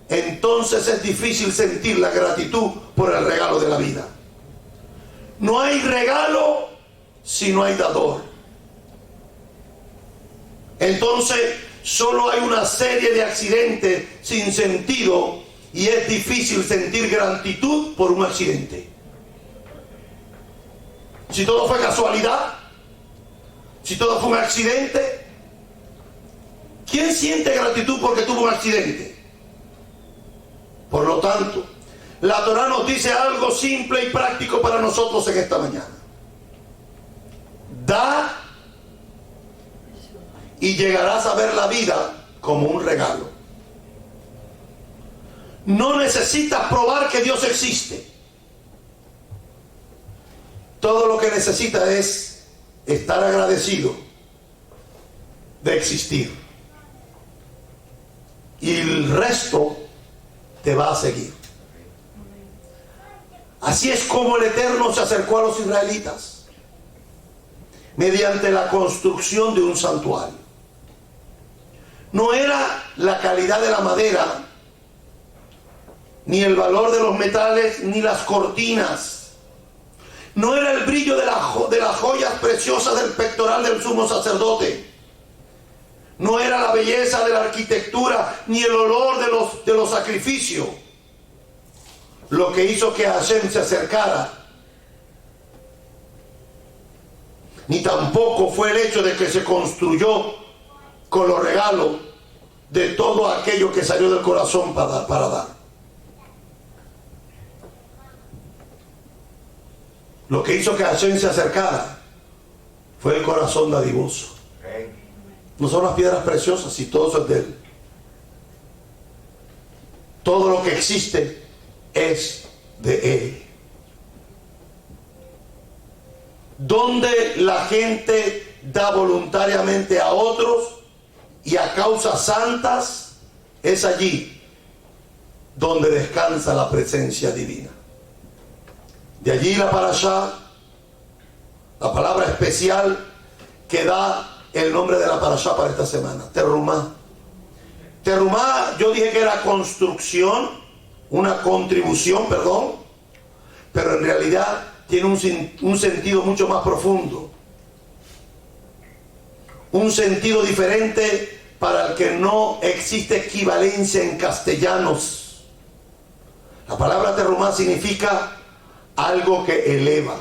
[SPEAKER 1] entonces es difícil sentir la gratitud por el regalo de la vida. No hay regalo si no hay dador. entonces solo hay una serie de accidentes sin sentido y es difícil sentir gratitud por un accidente. Si todo fue casualidad, si todo fue un accidente, ¿quién siente gratitud porque tuvo un accidente? Por lo tanto, la Torá nos dice algo simple y práctico para nosotros en esta mañana. Da y llegarás a ver la vida como un regalo. No necesitas probar que Dios existe. Todo lo que necesitas es estar agradecido de existir. Y el resto te va a seguir. Así es como el Eterno se acercó a los israelitas, mediante la construcción de un santuario. No era la calidad de la madera, ni el valor de los metales, ni las cortinas. No era el brillo de las joyas preciosas del pectoral del sumo sacerdote. No era la belleza de la arquitectura, ni el olor de los sacrificios. Lo que hizo que Hashem se acercara, ni tampoco fue el hecho de que se construyó con los regalos de todo aquello que salió del corazón para dar. Lo que hizo que Hashem se acercara fue el corazón dadivoso. No son las piedras preciosas, si todo eso es de Él. Todo lo que existe es de Él. Donde la gente da voluntariamente a otros y a causas santas, es allí donde descansa la presencia divina. De allí la parashá, la palabra especial que da el nombre de la parashá para esta semana, Terumá. Terumá, yo dije que era construcción, una contribución, pero en realidad tiene un sentido mucho más profundo, un sentido diferente para el que no existe equivalencia en castellanos. La palabra terumá significa algo que eleva.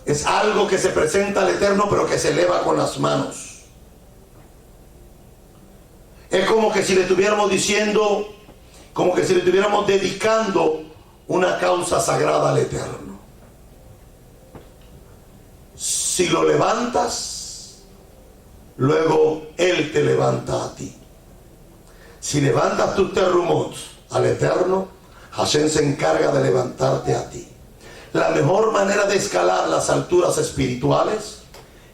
[SPEAKER 1] Es algo que se presenta al Eterno, pero que se eleva con las manos. Es como que si le estuviéramos diciendo, como que si le estuviéramos dedicando una causa sagrada al Eterno. Si lo levantas, luego Él te levanta a ti. Si levantas tus terumot al Eterno, Hashem se encarga de levantarte a ti. La mejor manera de escalar las alturas espirituales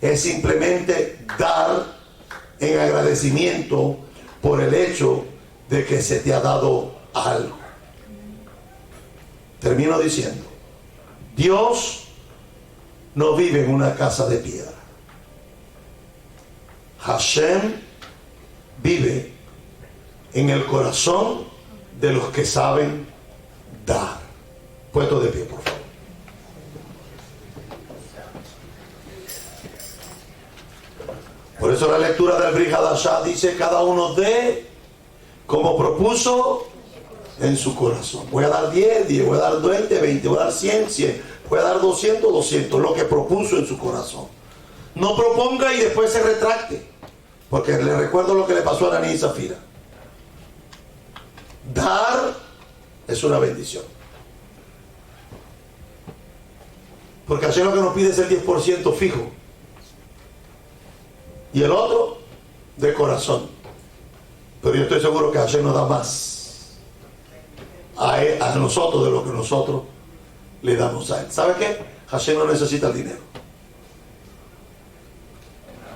[SPEAKER 1] es simplemente dar en agradecimiento por el hecho de que se te ha dado algo. Termino diciendo, Dios no vive en una casa de piedra. Hashem vive en el corazón de los que saben dar. Puesto de pie, por favor. Por eso la lectura del Brit Hadashah dice: cada uno dé como propuso en su corazón. Voy a dar 10, voy a dar 20, 20, voy a dar 100, 100, voy a dar 200, 200, lo que propuso en su corazón. No proponga y después se retracte, porque le recuerdo lo que le pasó a Ananí y Zafira. Dar es una bendición, porque así lo que nos pide es el 10% fijo, y el otro de corazón. Pero yo estoy seguro que Hashem nos da más a nosotros de lo que nosotros le damos a Él. ¿Sabe qué? Hashem no necesita el dinero.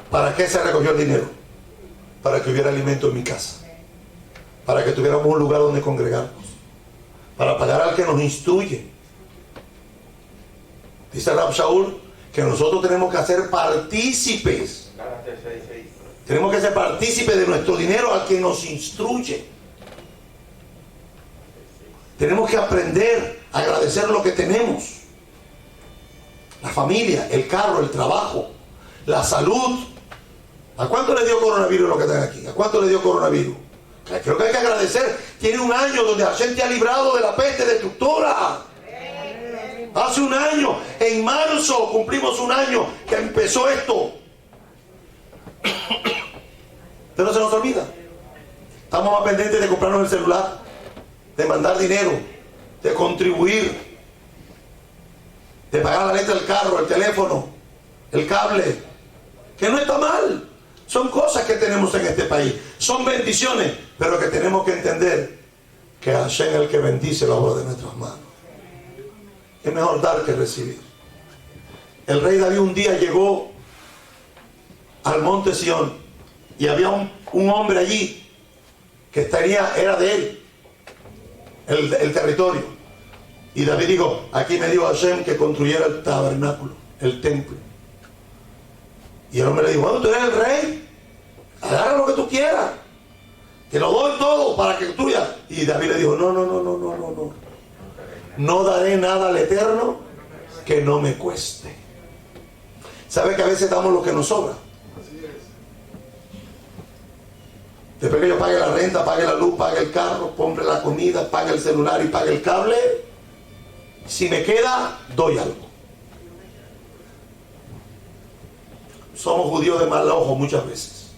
[SPEAKER 1] ¿Para qué se recogió el dinero? Para que hubiera alimento en mi casa, para que tuviéramos un lugar donde congregarnos, para pagar al que nos instruye. Dice Rab Shaul que nosotros tenemos que hacer partícipes. Tenemos que ser partícipes de nuestro dinero al que nos instruye. Tenemos que aprender a agradecer lo que tenemos: la familia, el carro, el trabajo, la salud, ¿A cuánto le dio coronavirus lo que están aquí? ¿A cuánto le dio coronavirus? Creo que hay que agradecer. Tiene un año donde Hashem te ha librado de la peste destructora. Hace un año, en marzo, cumplimos un año que empezó esto. Pero se nos olvida. Estamos más pendientes de comprarnos el celular, de mandar dinero, de contribuir, de pagar la letra del carro, el teléfono, el cable, que no está mal. Son cosas que tenemos en este país, son bendiciones, pero que tenemos que entender que Hashem es el que bendice la obra de nuestras manos. Es mejor dar que recibir. El rey David un día llegó al monte Sión y había un hombre allí que era de él el territorio. Y David dijo, aquí me dio Hashem que construyera el tabernáculo, el templo. Y el hombre le dijo, bueno, tú eres el rey, agarra lo que tú quieras, te lo doy todo para que construyas. Y David le dijo, no daré nada al Eterno que no me cueste. ¿Sabe que a veces damos lo que nos sobra? Después que yo pague la renta, pague la luz, pague el carro, compre la comida, pague el celular y pague el cable, si me queda, doy algo. Somos judíos de mal ojo muchas veces.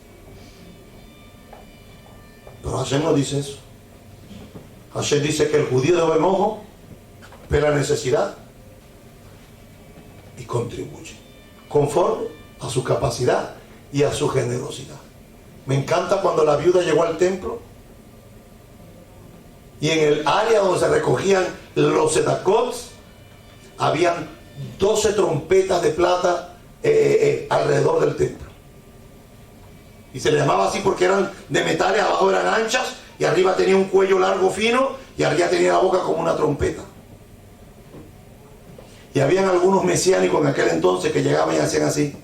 [SPEAKER 1] Pero Hashem no dice eso. Hashem dice que el judío de buen ojo ve la necesidad y contribuye conforme a su capacidad y a su generosidad. Me encanta cuando la viuda llegó al templo y en el área donde se recogían los sedacots habían 12 trompetas de plata alrededor del templo. Y se le llamaba así porque eran de metales, abajo eran anchas y arriba tenía un cuello largo fino y arriba tenía la boca como una trompeta. Y habían algunos mesiánicos en aquel entonces que llegaban y hacían así,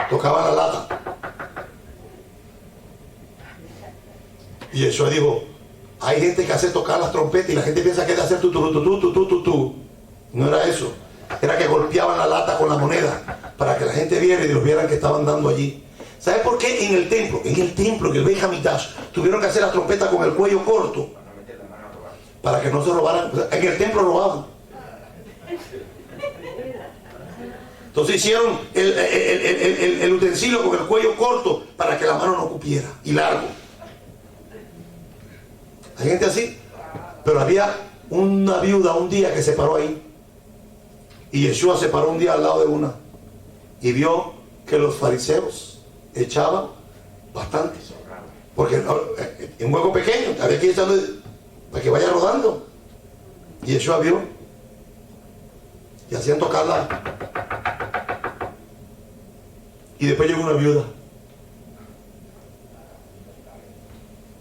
[SPEAKER 1] tocaban la lata. Y Yeshua dijo, hay gente que hace tocar las trompetas y la gente piensa que es de hacer tu. No era eso, era que golpeaban la lata con la moneda para que la gente viera y los vieran que estaban dando allí. ¿Sabes por qué en el templo, en el Beit Hamikdash, tuvieron que hacer las trompetas con el cuello corto? Para que no se robaran. En el templo robaban. Entonces hicieron el utensilio con el cuello corto para que la mano no cupiera y largo. Hay gente así, pero había una viuda un día que se paró ahí y Yeshua se paró un día al lado de una y vio que los fariseos echaban bastante, porque en un hueco pequeño había que ir echando para que vaya rodando, y Yeshua vio y hacían tocarla, y después llegó una viuda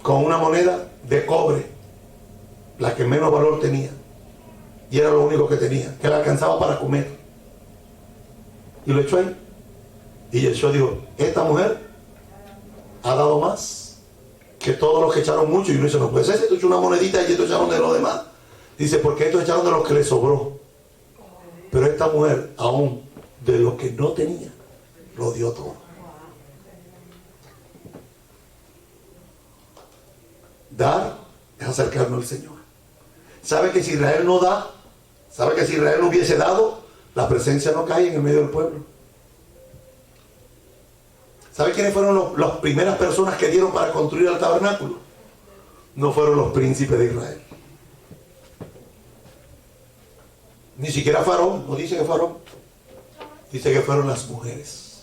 [SPEAKER 1] con una moneda de cobre, la que menos valor tenía, y era lo único que tenía, que le alcanzaba para comer, y lo echó ahí. Y Yeshua dijo, esta mujer ha dado más que todos los que echaron mucho. Y uno dice, no puede ser, esto echó una monedita y esto echaron de los demás. Dice, porque estos echaron de los que les sobró, pero esta mujer aún de lo que no tenía lo dio todo. Dar es acercarnos al Señor. ¿Sabe que si Israel no da? ¿Sabe que si Israel no hubiese dado? La presencia no cae en el medio del pueblo. ¿Sabe quiénes fueron las primeras personas que dieron para construir el tabernáculo? No fueron los príncipes de Israel. Ni siquiera Faraón, no dice que Faraón. Dice que fueron las mujeres.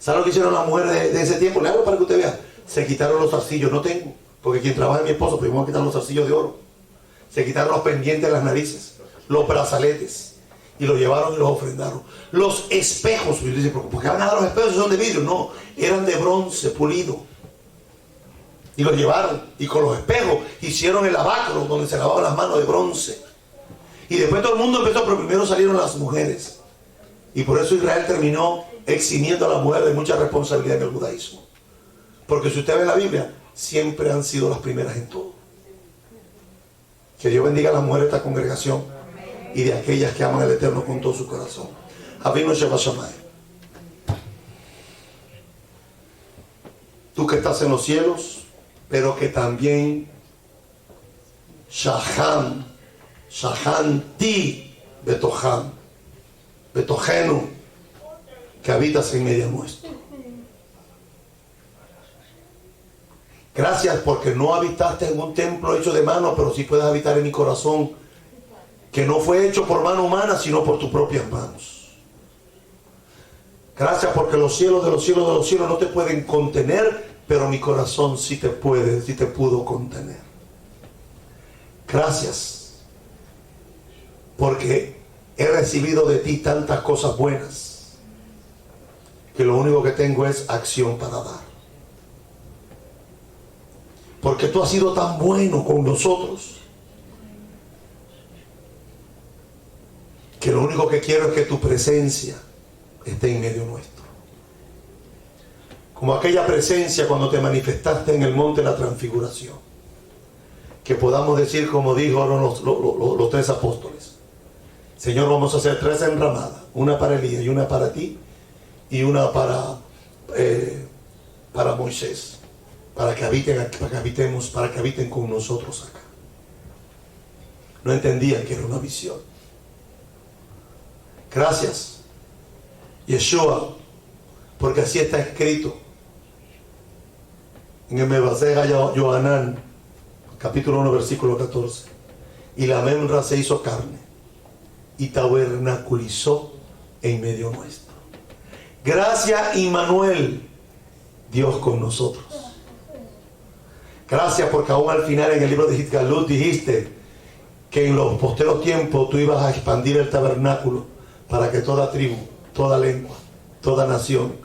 [SPEAKER 1] ¿Sabe lo que hicieron las mujeres de ese tiempo? Le hablo para que usted vea. Se quitaron los zarcillos, no tengo. Porque quien trabaja es mi esposo, pero vamos a quitar los zarcillos de oro. Se quitaron los pendientes de las narices, los brazaletes, y los llevaron y los ofrendaron. Los espejos, y dice, ¿por qué van a dar los espejos si son de vidrio? No, eran de bronce pulido. Y los llevaron, y con los espejos hicieron el lavacro donde se lavaban las manos de bronce. Y después todo el mundo empezó, pero primero salieron las mujeres. Y por eso Israel terminó eximiendo a la mujer de mucha responsabilidad en el judaísmo. Porque si usted ve la Biblia, siempre han sido las primeras en todo. Que Dios bendiga a las mujeres de esta congregación y de aquellas que aman al Eterno con todo su corazón. Abrimos Shabbat Shammai. tú que estás en los cielos, pero que también Shahanti Betoham, Betojenu, que habitas en medio nuestro. Gracias porque no habitaste en un templo hecho de mano, pero sí puedes habitar en mi corazón, que no fue hecho por mano humana, sino por tus propias manos. Gracias porque los cielos de los cielos de los cielos no te pueden contener, pero mi corazón sí te puede, sí te pudo contener. Gracias porque he recibido de ti tantas cosas buenas, que lo único que tengo es acción para dar. Porque tú has sido tan bueno con nosotros, que lo único que quiero es que tu presencia esté en medio nuestro. Como aquella presencia cuando te manifestaste en el monte de la transfiguración. Que podamos decir, como dijo los 3 apóstoles: Señor, vamos a hacer 3 enramadas, una para Elías y una para ti y una para Moisés, para que habiten aquí, para que habiten con nosotros acá. No entendían que era una visión. Gracias, Yeshua, porque así está escrito en el Mebasega Yohanan, capítulo 1, versículo 14. Y la Memra se hizo carne y tabernaculizó en medio nuestro. Gracias, Immanuel, Dios con nosotros. Gracias porque aún al final en el libro de Hitgalut dijiste que en los posteros tiempos tú ibas a expandir el tabernáculo para que toda tribu, toda lengua, toda nación,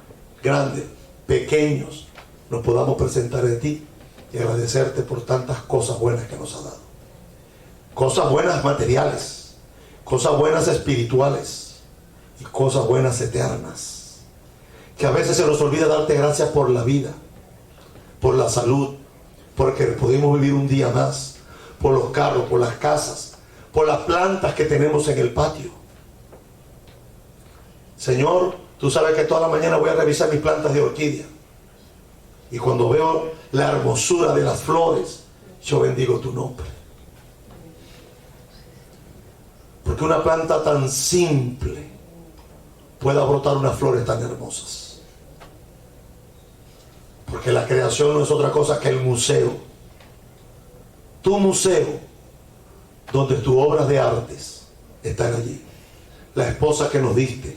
[SPEAKER 1] grandes, pequeños, nos podamos presentar de ti y agradecerte por tantas cosas buenas que nos ha dado. Cosas buenas materiales, cosas buenas espirituales y cosas buenas eternas. Que a veces se nos olvida darte gracias por la vida, por la salud, porque pudimos vivir un día más, por los carros, por las casas, por las plantas que tenemos en el patio. Señor, tú sabes que toda la mañana voy a revisar mis plantas de orquídea, y cuando veo la hermosura de las flores, yo bendigo tu nombre. Porque una planta tan simple pueda brotar unas flores tan hermosas. Porque la creación no es otra cosa que el museo. Tu museo, donde tus obras de artes están allí. La esposa que nos diste,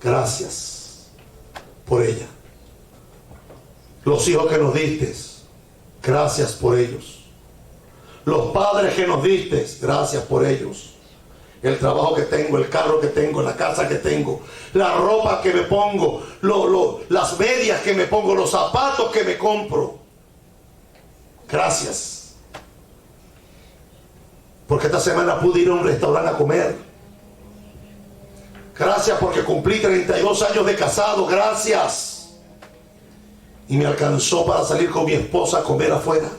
[SPEAKER 1] gracias por ella. Los hijos que nos diste, gracias por ellos. Los padres que nos diste, gracias por ellos. El trabajo que tengo, el carro que tengo, la casa que tengo, la ropa que me pongo, las medias que me pongo, los zapatos que me compro. Gracias. Porque esta semana pude ir a un restaurante a comer. Gracias porque cumplí 32 años de casado. Gracias. Y me alcanzó para salir con mi esposa a comer afuera,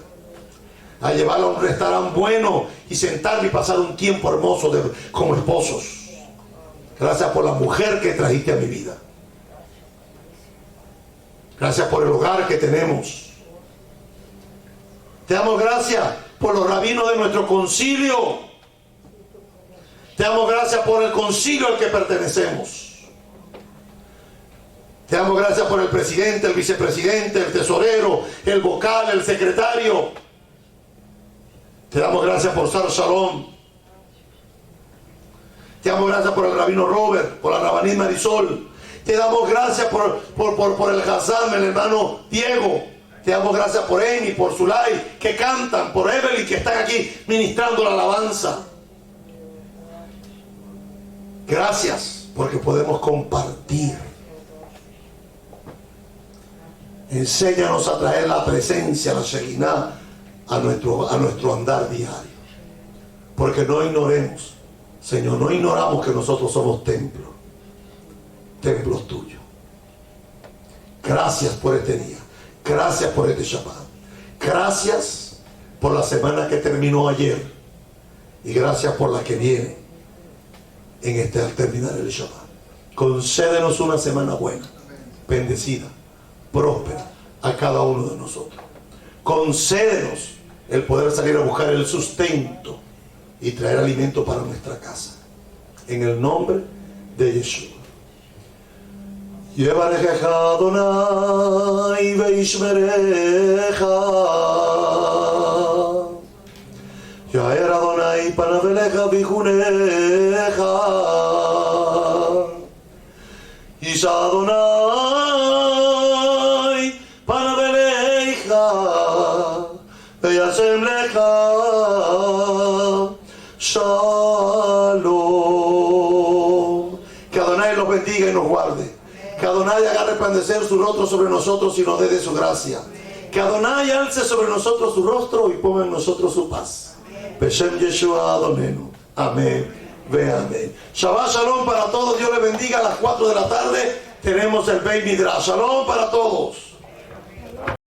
[SPEAKER 1] a llevarla a un restaurante bueno y sentarme y pasar un tiempo hermoso como esposos. Gracias por la mujer que trajiste a mi vida. Gracias por el hogar que tenemos. Te damos gracias por los rabinos de nuestro concilio. Te damos gracias por el concilio al que pertenecemos. Te damos gracias por el presidente, el vicepresidente, el tesorero, el vocal, el secretario. Te damos gracias por Sar Shalom. Te damos gracias por el rabino Robert, por la rabanit Marisol. Te damos gracias por el Hassam, el hermano Diego. Te damos gracias por Amy, por Zulay, que cantan, por Evelyn, que están aquí ministrando la alabanza. Gracias porque podemos compartir. Enséñanos a traer la presencia, la Shekinah, a nuestro andar diario. Porque no ignoremos, Señor, no ignoramos que nosotros somos templos tuyos. Gracias por este día. Gracias por este Shabbat. Gracias por la semana que terminó ayer. Y gracias por la que viene al terminar el Shabbat. Concédenos una semana buena, bendecida, próspera, a cada uno de nosotros. Concédenos el poder salir a buscar el sustento y traer alimento para nuestra casa. En el nombre de Yeshua. Yevarejeja Adonai veishmereja. Yaer Adonai panaveleja vijuneja. Yisha Adonai panaveleja. Veyasem leja. Shalom. Que Adonai los bendiga y nos guarde. Que Adonai haga resplandecer su rostro sobre nosotros y nos dé de su gracia. Que Adonai alce sobre nosotros su rostro y ponga en nosotros su paz. Beshem Yeshua Adonenu. Amén. Ve amén. Shabbat Shalom para todos. Dios les bendiga. A las 4 de la tarde tenemos el Beit Midrash. Shalom para todos.